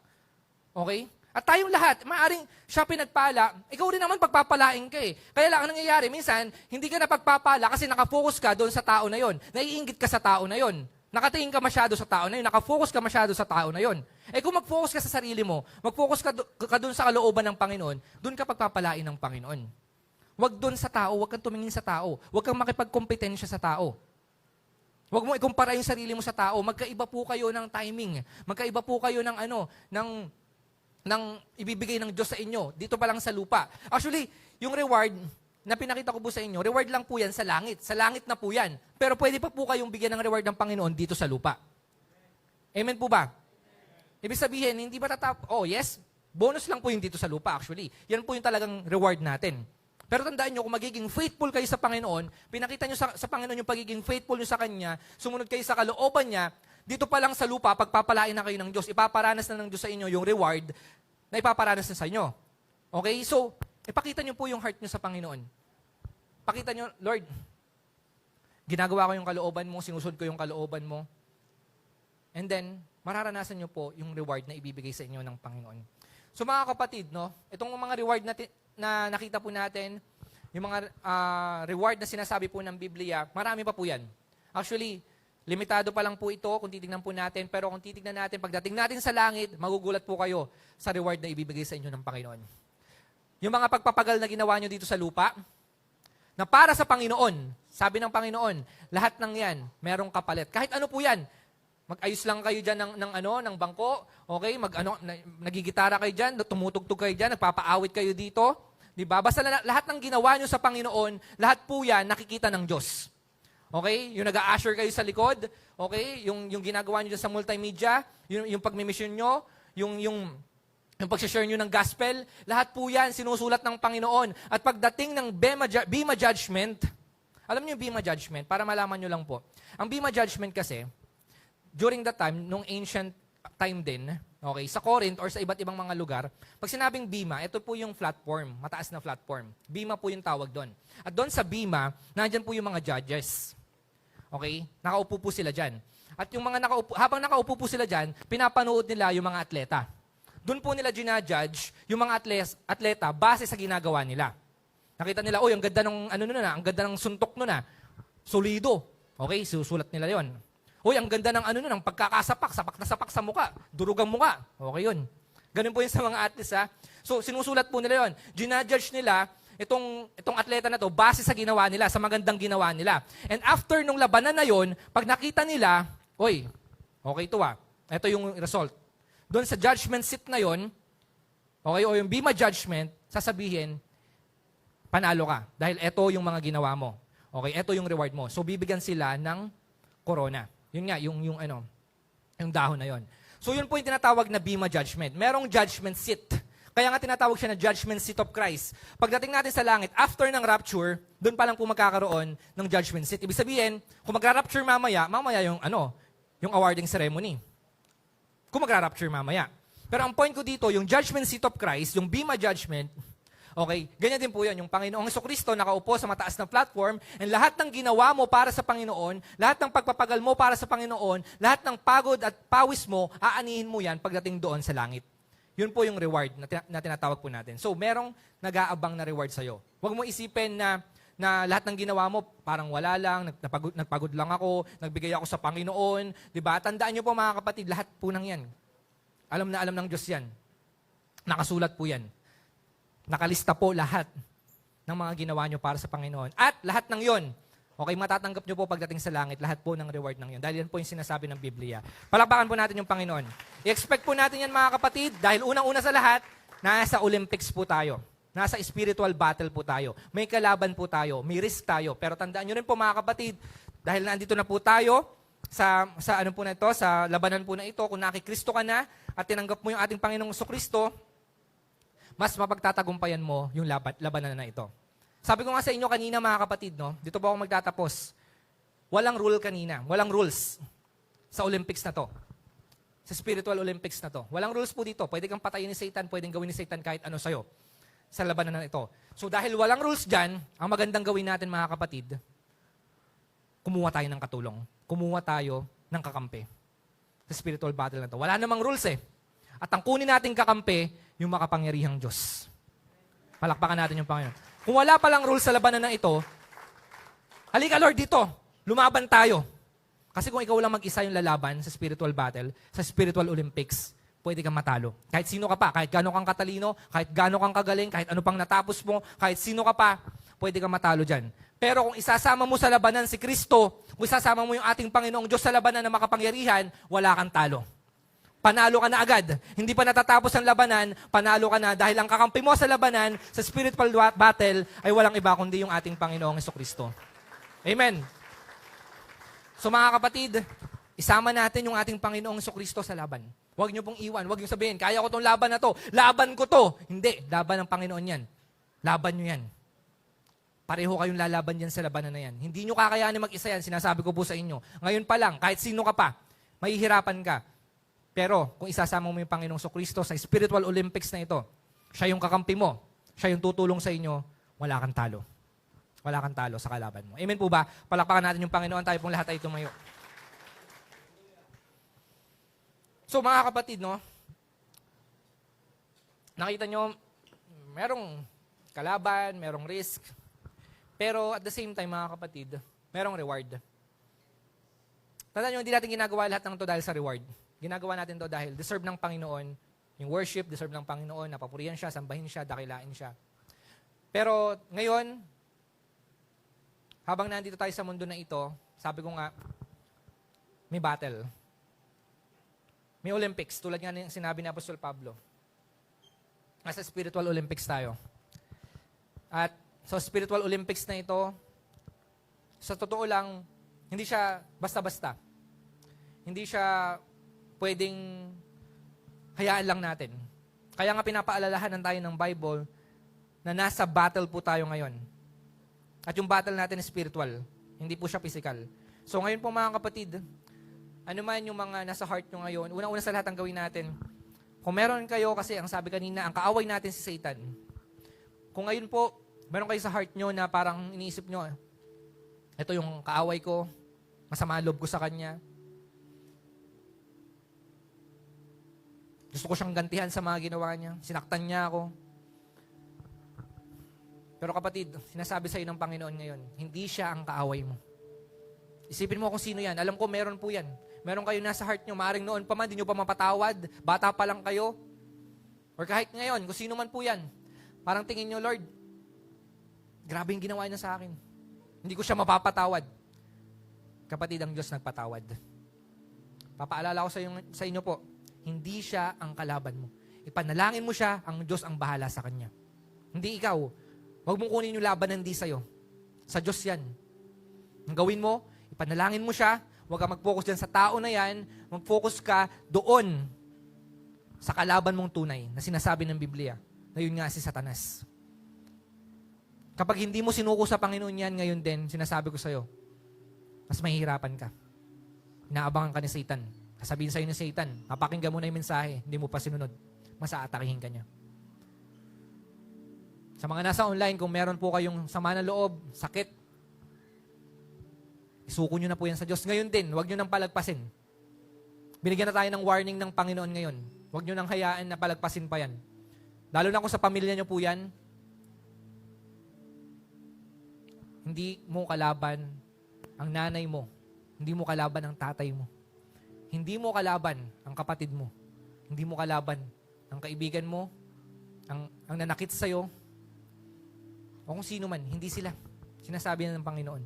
Okay? At tayong lahat, maaring siya pinagpala, ikaw rin naman pagpapalain ka eh. Kaya lang, ang nangyayari, minsan, hindi ka na pagpapala kasi nakafocus ka doon sa tao na yon. Naiinggit ka sa tao na yon. Nakatingin ka masyado sa tao na yun. Nakafocus ka masyado sa tao na yon. Eh kung mag-focus ka sa sarili mo, mag-focus ka doon sa kalooban ng Panginoon, doon ka pagpapalain ng Panginoon. Huwag doon sa tao, huwag kang tumingin sa tao. Huwag kang makipagkompetensya sa tao. Huwag mo ikumpara yung sarili mo sa tao. Magkaiba po kayo ng timing. Magkaiba po kayo ng ibibigay ng Diyos sa inyo. Dito pa lang sa lupa. Actually, yung reward na pinakita ko po sa inyo, reward lang po yan sa langit. Sa langit na po yan. Pero pwede pa po kayong bigyan ng reward ng Panginoon dito sa lupa. Amen po ba? Ibig sabihin, hindi ba yes, bonus lang po yung dito sa lupa actually. Yan po yung talagang reward natin. Pero tandaan nyo, kung magiging faithful kayo sa Panginoon, pinakita nyo sa Panginoon yung pagiging faithful nyo sa Kanya, sumunod kayo sa kalooban niya, dito pa lang sa lupa, pagpapalain na kayo ng Diyos, ipaparanas na ng Diyos sa inyo yung reward na ipaparanas na sa inyo. Okay? So, ipakita nyo po yung heart nyo sa Panginoon. Pakita nyo, Lord, ginagawa ko yung kalooban mo, sinusunod ko yung kalooban mo. And then, mararanasan nyo po yung reward na ibibigay sa inyo ng Panginoon. So mga kapatid, no, itong mga reward na nakita po natin, yung mga reward na sinasabi po ng Biblia, marami pa po yan. Actually, limitado pa lang po ito kung titignan po natin, pero kung titignan natin, pagdating natin sa langit, magugulat po kayo sa reward na ibibigay sa inyo ng Panginoon. Yung mga pagpapagal na ginawa nyo dito sa lupa, na para sa Panginoon, sabi ng Panginoon, lahat ng yan, merong kapalit. Kahit ano po yan, mag-ayos lang kayo dyan ng bangko, okay? Nagigitara kayo dyan, tumutugtog kayo dyan, nagpapaawit kayo dito, di ba? Basta lahat ng ginawa nyo sa Panginoon, lahat po yan nakikita ng Diyos. Okay? Yung nag-a-usher kayo sa likod, okay? Yung ginagawa nyo dyan sa multimedia, yung pagmimission nyo, yung pag-share nyo ng gospel, lahat po yan sinusulat ng Panginoon. At pagdating ng Bema Judgment, alam niyo yung Bema Judgment, para malaman nyo lang po. Ang Bema Judgment kasi, during that time, nung ancient time din, okay, sa Corinth or sa iba't ibang mga lugar, pag sinabing Bema, ito po yung platform, mataas na platform. Bema po yung tawag doon. At doon sa Bema, nandyan po yung mga judges. Okay? Nakaupo po sila dyan. At yung mga habang nakaupo po sila dyan, pinapanood nila yung mga atleta. Doon po nila ginajudge yung mga atleta base sa ginagawa nila. Nakita nila, ang ganda ng ang ganda ng suntok nun na. Solido. Okay, susulat nila yon. Ang ganda ng ng pagkakasapak, sapak na sapak sa muka, durugang muka. Okay yun. Ganun po yun sa mga athletes, ha. So, sinusulat po nila yon. Ginajudge nila itong atleta na to base sa ginawa nila, sa magandang ginawa nila. And after nung labanan na yon, pag nakita nila, okay to ito yung result. Doon sa judgment seat na yon, okay, o yung Bema Judgment, sasabihin, panalo ka. Dahil ito yung mga ginawa mo. Okay, ito yung reward mo. So, bibigyan sila ng corona. Yun nga, yung dahon na yon. So, yun po yung tinatawag na Bema Judgment. Merong judgment seat. Kaya nga tinatawag siya na judgment seat of Christ. Pagdating natin sa langit, after ng rapture, doon pa lang po magkakaroon ng judgment seat. Ibig sabihin, kung magra-rapture mamaya yung awarding ceremony. Kung magra-rapture mamaya. Pero ang point ko dito, yung judgment seat of Christ, yung Bema Judgment, okay, ganyan din po yan. Yung Panginoong Jesucristo nakaupo sa mataas na platform, and lahat ng ginawa mo para sa Panginoon, lahat ng pagpapagal mo para sa Panginoon, lahat ng pagod at pawis mo, aanihin mo yan pagdating doon sa langit. Yun po yung reward na tinatawag po natin. So, merong nag-aabang na reward sa'yo. Huwag mo isipin na na lahat ng ginawa mo parang wala lang, nagpagod lang ako, nagbigay ako sa Panginoon, di ba? Tandaan niyo po mga kapatid, lahat po ng yan. Alam na alam ng Diyos yan. Nakasulat po yan. Nakalista po lahat ng mga ginawa niyo para sa Panginoon. At lahat ng yon, okay, matatanggap niyo po pagdating sa langit, lahat po ng reward ng yon. Dahil yan po yung sinasabi ng Biblia. Palakpakan po natin yung Panginoon. I-expect po natin yan mga kapatid, dahil unang-una sa lahat, nasa Olympics po tayo. Nasa spiritual battle po tayo. May kalaban po tayo. May risk tayo. Pero tandaan nyo rin po mga kapatid, dahil nandito na po tayo sa ano po na ito, sa labanan po na ito, kung nakikristo ka na at tinanggap mo yung ating Panginoong Kristo, mas mapagtatagumpayan mo yung labanan na ito. Sabi ko nga sa inyo kanina mga kapatid, no? Dito po ako magtatapos. Walang rule kanina. Walang rules sa Olympics na to. Sa spiritual Olympics na to. Walang rules po dito. Pwede kang patayin ni Satan, pwedeng gawin ni Satan kahit ano sa'yo sa labanan na ito. So dahil walang rules dyan, ang magandang gawin natin mga kapatid, kumuha tayo ng katulong. Kumuha tayo ng kakampi sa spiritual battle na ito. Wala namang rules eh. At ang kunin nating kakampi, yung makapangyarihang Diyos. Palakpakan natin yung Panginoon. Kung wala palang rules sa labanan na ito, halika Lord dito, lumaban tayo. Kasi kung ikaw lang mag-isa yung lalaban sa spiritual battle, sa spiritual Olympics, pwede kang matalo. Kahit sino ka pa, kahit gaano kang katalino, kahit gaano kang kagaling, kahit ano pang natapos mo, kahit sino ka pa, pwede kang matalo dyan. Pero kung isasama mo sa labanan si Kristo, kung isasama mo yung ating Panginoong Diyos sa labanan na makapangyarihan, wala kang talo. Panalo ka na agad. Hindi pa natatapos ang labanan, panalo ka na dahil ang kakampi mo sa labanan, sa spiritual battle, ay walang iba kundi yung ating Panginoong Kristo. Amen. So mga kapatid, isama natin yung ating Panginoong Kristo sa laban. Huwag niyo pong iwan. Huwag niyo sabihin, kaya ko tong laban na to. Laban ko to. Hindi. Laban ng Panginoon yan. Laban niyo yan. Pareho kayong lalaban yan sa labanan na yan. Hindi niyo kakayanin mag-isa yan. Sinasabi ko po sa inyo. Ngayon pa lang, kahit sino ka pa, mahihirapan ka. Pero kung isasama mo yung Panginoong Kristo sa spiritual Olympics na ito, siya yung kakampi mo, siya yung tutulong sa inyo, wala kang talo. Wala kang talo sa kalaban mo. Amen po ba? Palakpakan natin yung Panginoon. Tayo pong lahat ay tumayo. So mga kapatid, no, nakita nyo, merong kalaban, merong risk, pero at the same time, mga kapatid, merong reward. Tandaan nyo, hindi natin ginagawa lahat ng to dahil sa reward. Ginagawa natin to dahil deserve ng Panginoon, yung worship, deserve ng Panginoon, napapurihan siya, sambahin siya, dakilain siya. Pero ngayon, habang nandito tayo sa mundo na ito, sabi ko nga, may battle. May Olympics, tulad nga ng sinabi ni Apostol Pablo. Nasa spiritual Olympics tayo. At sa spiritual Olympics na ito, sa totoo lang, hindi siya basta-basta. Hindi siya pwedeng hayaan lang natin. Kaya nga pinapaalalahanan tayo ng Bible na nasa battle po tayo ngayon. At yung battle natin is spiritual. Hindi po siya physical. So ngayon po mga kapatid, ano man yung mga nasa heart nyo ngayon, unang-una sa lahat ang gawin natin, kung meron kayo, kasi ang sabi kanina, ang kaaway natin si Satan. Kung ngayon po, meron kayo sa heart nyo na parang iniisip nyo, ito yung kaaway ko, masama loob ko sa kanya. Gusto ko siyang gantihan sa mga ginawa niya. Sinaktan niya ako. Pero kapatid, sinasabi sa iyo ng Panginoon ngayon, hindi siya ang kaaway mo. Isipin mo kung sino yan. Alam ko, meron po yan. Meron kayo nasa heart nyo, maaaring noon pa man, di nyo pa mapatawad, bata pa lang kayo. Or kahit ngayon, kung sino man po yan, parang tingin nyo, Lord, grabe yung ginawa niya sa akin. Hindi ko siya mapapatawad. Kapatid, ang Diyos nagpatawad. Papaalala ko sa inyo po, hindi siya ang kalaban mo. Ipanalangin mo siya, ang Diyos ang bahala sa kanya. Hindi ikaw. Huwag mong kunin yung laban na hindi sa'yo. Sa Diyos yan. Ang gawin mo, ipanalangin mo siya, huwag ka mag-focus dyan sa tao na yan, mag-focus ka doon sa kalaban mong tunay na sinasabi ng Biblia, na yun nga si Satanas. Kapag hindi mo sinuko sa Panginoon yan, ngayon din, sinasabi ko sa'yo, mas mahihirapan ka. Inaabangan ka ni Satan. Sasabihin sa'yo ni Satan, napakinggan mo na yung mensahe, hindi mo pa sinunod, mas aatakihin ka niya. Sa mga nasa online, kung meron po kayong sama ng loob, sakit, isuko nyo na po yan sa Diyos. Ngayon din, huwag nyo nang palagpasin. Binigyan na tayo ng warning ng Panginoon ngayon. Huwag nyo nang hayaan na palagpasin pa yan. Lalo na kung sa pamilya nyo po yan, Hindi mo kalaban ang nanay mo. Hindi mo kalaban ang tatay mo. Hindi mo kalaban ang kapatid mo. Hindi mo kalaban ang kaibigan mo, ang nanakit sa'yo, o kung sino man, hindi sila. Sinasabi na ng Panginoon.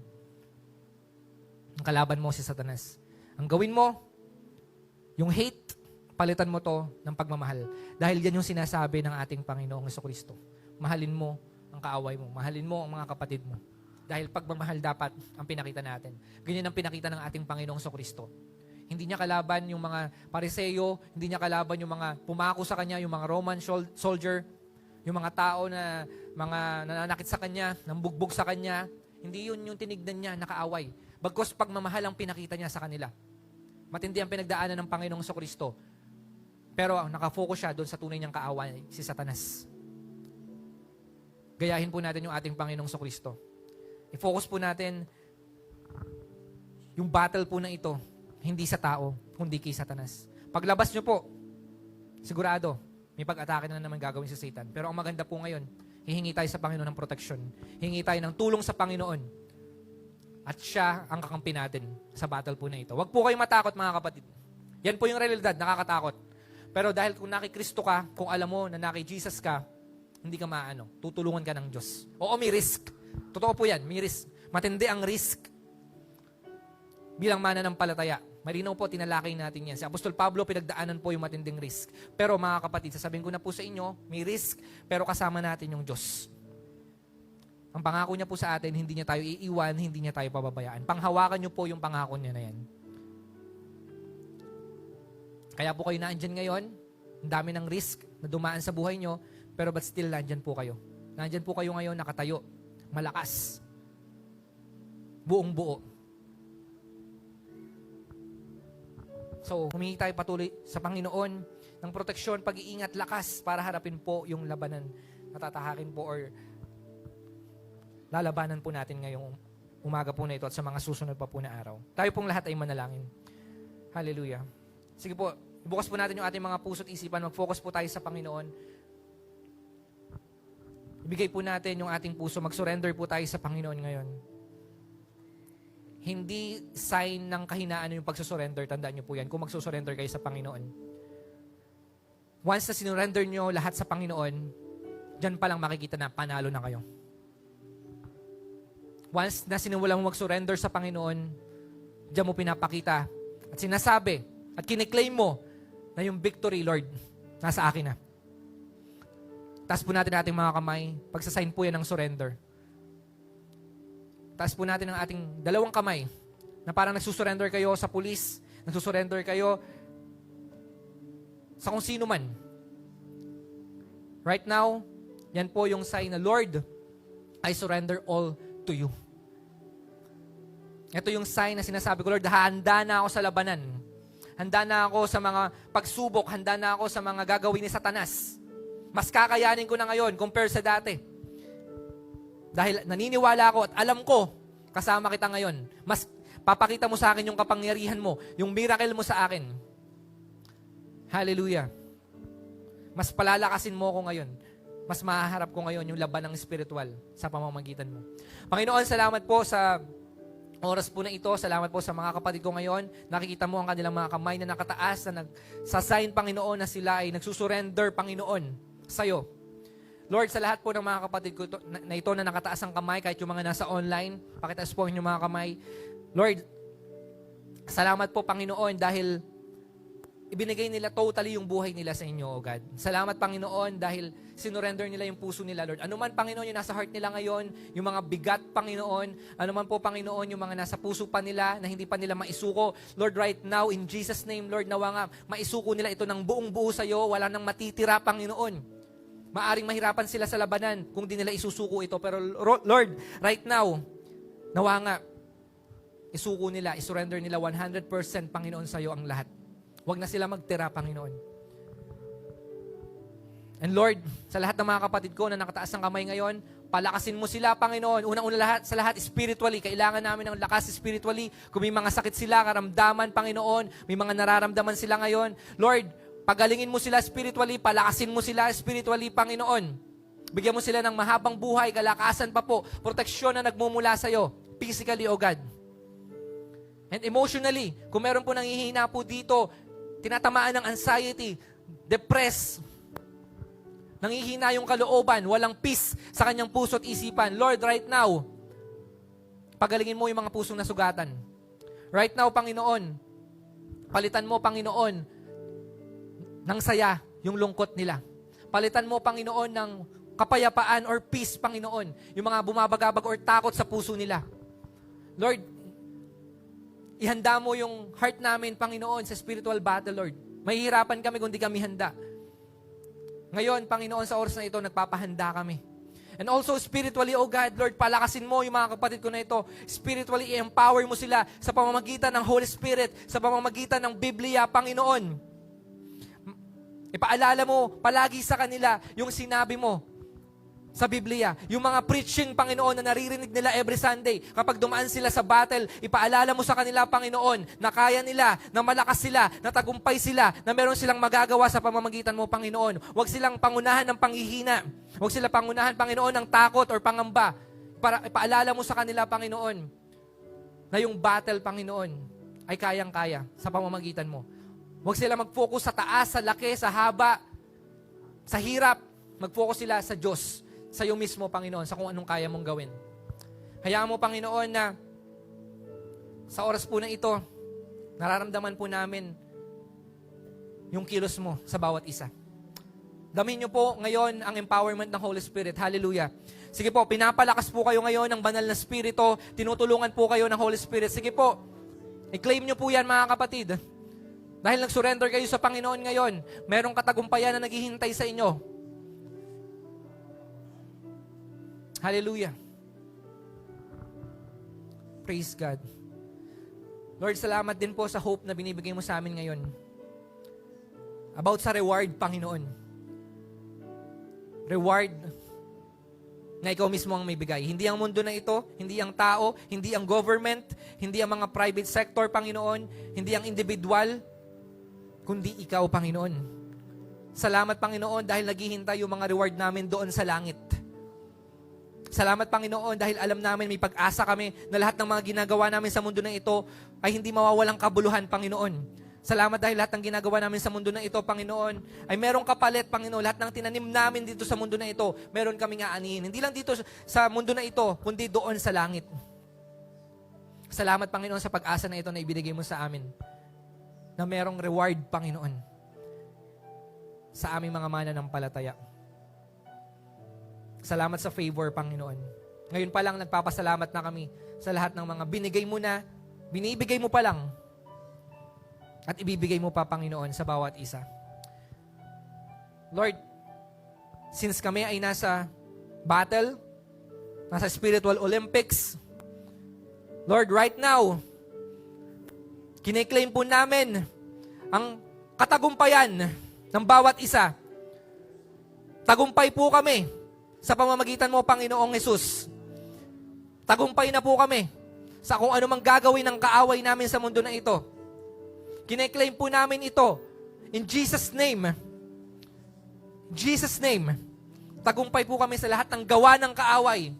Ang kalaban mo si Satanas. Ang gawin mo, yung hate, palitan mo to ng pagmamahal. Dahil yan yung sinasabi ng ating Panginoong Jesucristo. Mahalin mo ang kaaway mo. Mahalin mo ang mga kapatid mo. Dahil pagmamahal dapat ang pinakita natin. Ganyan ang pinakita ng ating Panginoong Jesucristo. Hindi niya kalaban yung mga Pariseo, hindi niya kalaban yung mga pumako sa kanya, yung mga Roman soldier, yung mga tao na mga nananakit sa kanya, nambugbog sa kanya. Hindi yun yung tinignan niya, nakaaway. Bagkus pagmamahal ang pinakita niya sa kanila. Matindi ang pinagdaanan ng Panginoong Jesucristo. Pero nakafocus siya doon sa tunay niyang kaaway, si Satanas. Gayahin po natin yung ating Panginoong Jesucristo. I-focus po natin yung battle po na ito, hindi sa tao, kundi kay Satanas. Paglabas nyo po, sigurado, may pag-atake na naman gagawin si Satan. Pero ang maganda po ngayon, hihingi tayo sa Panginoon ng protection. Hihingi tayo ng tulong sa Panginoon. At siya ang kakampi natin sa battle po na ito. Huwag po kayong matakot, mga kapatid. Yan po yung realidad, nakakatakot. Pero dahil kung naki-Kristo ka, kung alam mo na naki-Jesus ka, hindi ka maano, tutulungan ka ng Diyos. Oo, may risk. Totoo po yan, may risk. Matindi ang risk. Bilang mananampalataya. Malinaw po, tinalakay natin yan. Si Apostol Pablo, pinagdaanan po yung matinding risk. Pero mga kapatid, sasabihin ko na po sa inyo, may risk, pero kasama natin yung Diyos. Ang pangako niya po sa atin, hindi niya tayo iiwan, hindi niya tayo pababayaan. Panghawakan niyo po yung pangako niya na yan. Kaya po kayo naandyan ngayon, ang dami ng risk na dumaan sa buhay niyo, pero but still, nandyan po kayo. Nandyan po kayo ngayon, nakatayo, malakas, buong buo. So, humingi tayo patuloy sa Panginoon ng proteksyon, pag-iingat, lakas para harapin po yung labanan na tatahakin po or lalabanan po natin ngayong umaga po na ito at sa mga susunod pa po na araw. Tayo pong lahat ay manalangin. Hallelujah. Sige po, ibukas po natin yung ating mga puso't isipan. Mag-focus po tayo sa Panginoon. Ibigay po natin yung ating puso. Mag-surrender po tayo sa Panginoon ngayon. Hindi sign ng kahinaan yung pagsusurrender. Tandaan nyo po yan kung magsusurrender kayo sa Panginoon. Once na sinurrender nyo lahat sa Panginoon, dyan pa lang makikita na panalo na kayo. Once na sinuwala mo mag-surrender sa Panginoon, dyan mo pinapakita at sinasabi at kiniklaim mo na yung victory, Lord, nasa akin na. Taas po natin ating mga kamay. Pagsasign po yan ng surrender. Taas po natin ang ating dalawang kamay na parang nagsusurrender kayo sa pulis, nagsusurrender kayo sa kung sino man. Right now, yan po yung sign na, Lord, I surrender all to you. Ito yung sign na sinasabi ko, Lord, handa na ako sa labanan. Handa na ako sa mga pagsubok. Handa na ako sa mga gagawin ni Satanas. Mas kakayanin ko na ngayon compare sa dati. Dahil naniniwala ako at alam ko, kasama kita ngayon. Mas papakita mo sa akin yung kapangyarihan mo, yung miracle mo sa akin. Hallelujah. Mas palalakasin mo ko ngayon. Mas mahaharap ko ngayon yung laban ng spiritual sa pamamagitan mo. Panginoon, salamat po sa oras po na ito. Salamat po sa mga kapatid ko ngayon. Nakikita mo ang kanilang mga kamay na nakataas na nagsasign, Panginoon, na sila ay nagsusurrender, Panginoon, sa'yo. Lord, sa lahat po ng mga kapatid ko na ito na nakataas ang kamay, kahit yung mga nasa online, pakitaas po yung mga kamay. Lord, salamat po, Panginoon, dahil ibinigay nila totally yung buhay nila sa inyo, O God. Salamat, Panginoon, dahil sinurrender nila yung puso nila, Lord. Ano man, Panginoon, yung nasa heart nila ngayon, yung mga bigat, Panginoon, ano man po, Panginoon, yung mga nasa puso pa nila, na hindi pa nila maisuko, Lord, right now, in Jesus' name, Lord, nawa nga, maisuko nila ito ng buong buo sa iyo, wala nang matitira, Panginoon. Maaring mahirapan sila sa labanan kung di nila isusuko ito. Pero Lord, right now, nawa nga, isuko nila, isurrender nila 100% Panginoon sa iyo ang lahat. Huwag na sila magtira, Panginoon. And Lord, sa lahat ng mga kapatid ko na nakataas ang kamay ngayon, palakasin mo sila, Panginoon. Unang-una sa lahat, spiritually. Kailangan namin ng lakas spiritually. Kung may mga sakit sila, karamdaman, Panginoon, may mga nararamdaman sila ngayon. Lord, pagalingin mo sila spiritually, palakasin mo sila spiritually, Panginoon. Bigyan mo sila ng mahabang buhay, kalakasan pa po, proteksyon na nagmumula sa'yo, physically, O God. And emotionally, kung meron po nanghihina po dito, tinatamaan ng anxiety, depressed, nanghihina yung kalooban, walang peace sa kanyang puso at isipan. Lord, right now, pagalingin mo yung mga pusong nasugatan. Right now, Panginoon, palitan mo, Panginoon, ng saya yung lungkot nila. Palitan mo, Panginoon, ng kapayapaan or peace, Panginoon, yung mga bumabagabag or takot sa puso nila. Lord, ihanda mo yung heart namin, Panginoon, sa spiritual battle, Lord. Mahihirapan kami kung di kami handa. Ngayon, Panginoon, sa oras na ito, nagpapahanda kami. And also, spiritually, O God, Lord, palakasin mo yung mga kapatid ko na ito. Spiritually, i-empower mo sila sa pamamagitan ng Holy Spirit, sa pamamagitan ng Biblia, Panginoon. Ipaalala mo palagi sa kanila yung sinabi mo sa Biblia. Yung mga preaching, Panginoon, na naririnig nila every Sunday. Kapag dumaan sila sa battle, ipaalala mo sa kanila, Panginoon, na kaya nila, na malakas sila, na tagumpay sila, na meron silang magagawa sa pamamagitan mo, Panginoon. Huwag silang pangunahan ng panghihina. Huwag silang pangunahan, Panginoon, ng takot or pangamba. Ipaalala mo sa kanila, Panginoon, na yung battle, Panginoon, ay kayang-kaya sa pamamagitan mo. Huwag sila mag-focus sa taas, sa laki, sa haba, sa hirap. Mag-focus sila sa Diyos, sa iyo mismo, Panginoon, sa kung anong kaya mong gawin. Hayaan mo, Panginoon, na sa oras po na ito, nararamdaman po namin yung kilos mo sa bawat isa. Damin niyo po ngayon ang empowerment ng Holy Spirit. Hallelujah. Sige po, pinapalakas po kayo ngayon ng banal na Spirito. Tinutulungan po kayo ng Holy Spirit. Sige po, i-claim niyo po yan, mga kapatid. Dahil nag-surrender kayo sa Panginoon ngayon, merong katagumpayan na naghihintay sa inyo. Hallelujah. Praise God. Lord, salamat din po sa hope na binibigay mo sa amin ngayon. About sa reward, Panginoon. Reward na ikaw mismo ang may bigay. Hindi ang mundo na ito, hindi ang tao, hindi ang government, hindi ang mga private sector, Panginoon, hindi ang individual, kundi ikaw, Panginoon. Salamat, Panginoon, dahil naghihintay yung mga reward namin doon sa langit. Salamat, Panginoon, dahil alam namin may pag-asa kami na lahat ng mga ginagawa namin sa mundo na ito ay hindi mawawalang kabuluhan, Panginoon. Salamat dahil lahat ng ginagawa namin sa mundo na ito, Panginoon, ay merong kapalit, Panginoon. Lahat ng tinanim namin dito sa mundo na ito, meron kaming aanihin. Hindi lang dito sa mundo na ito, kundi doon sa langit. Salamat, Panginoon, sa pag-asa na ito na ibinigay mo sa amin. Na merong reward, Panginoon, sa aming mga mananampalataya. Salamat sa favor, Panginoon. Ngayon pa lang, nagpapasalamat na kami sa lahat ng mga binigay mo na, binibigay mo pa lang, at ibibigay mo pa, Panginoon, sa bawat isa. Lord, since kami ay nasa battle, nasa spiritual Olympics, Lord, right now, kiniklaim po namin ang katagumpayan ng bawat isa. Tagumpay po kami sa pamamagitan mo, Panginoong Hesus. Tagumpay na po kami sa kung ano mang gagawin ng kaaway namin sa mundo na ito. Kine-claim po namin ito in Jesus' name. Jesus' name. Tagumpay po kami sa lahat ng gawa ng kaaway.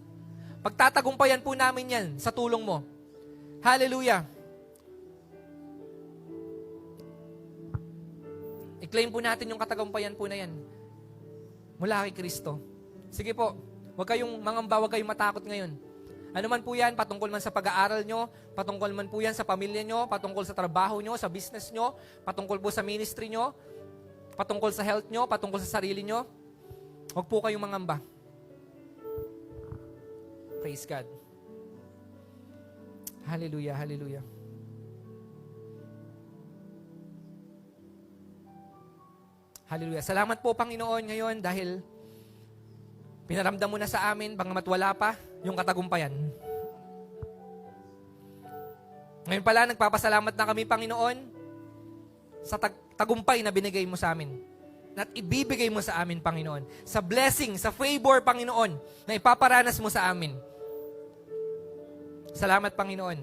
Pagtatagumpayan po namin yan sa tulong mo. Hallelujah. I-claim po natin yung katagumpayan po na yan mula kay Kristo. Sige po, huwag kayong mangamba, huwag kayong matakot ngayon. Ano man po yan, patungkol man sa pag-aaral nyo, patungkol man po yan sa pamilya nyo, patungkol sa trabaho nyo, sa business nyo, patungkol po sa ministry nyo, patungkol sa health nyo, patungkol sa sarili nyo, huwag po kayong mangamba. Praise God. Hallelujah, hallelujah. Hallelujah. Salamat po, Panginoon, ngayon dahil pinaramdam mo na sa amin, bagamat wala pa, yung katagumpayan. Ngayon pala, nagpapasalamat na kami, Panginoon, sa tagumpay na binigay mo sa amin. At ibibigay mo sa amin, Panginoon. Sa blessing, sa favor, Panginoon, na ipaparanas mo sa amin. Salamat, Panginoon,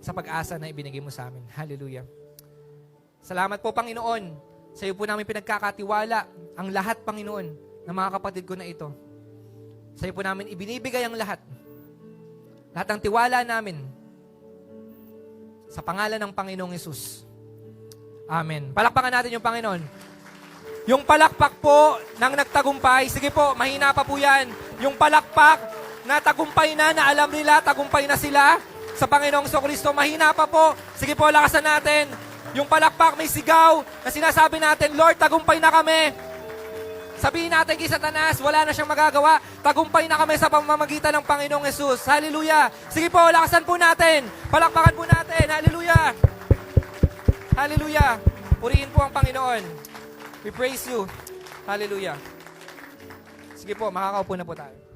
sa pag-asa na ibinigay mo sa amin. Hallelujah. Salamat po, Panginoon. Sa iyo po namin pinagkakatiwala ang lahat, Panginoon. ng mga kapatid ko na ito. Sa iyo po namin ibinibigay ang lahat. Lahat ng tiwala namin. Sa pangalan ng Panginoong Hesus. Amen. Palakpakan natin yung Panginoon. Yung palakpak po ng nagtagumpay, sige po, mahina pa po yan. Yung palakpak na tagumpay na alam nila, tagumpay na sila sa Panginoong Kristo, mahina pa po. Sige po, lakasan natin. Yung palakpak may sigaw na sinasabi natin, Lord, tagumpay na kami. Sabihin natin kay Satanas, wala na siyang magagawa. Tagumpay na kami sa pamamagitan ng Panginoong Hesus. Hallelujah. Sige po, lakasan po natin. Palakpakan po natin. Hallelujah. Hallelujah. Purihin po ang Panginoon. We praise you. Hallelujah. Sige po, makakaupo na po tayo.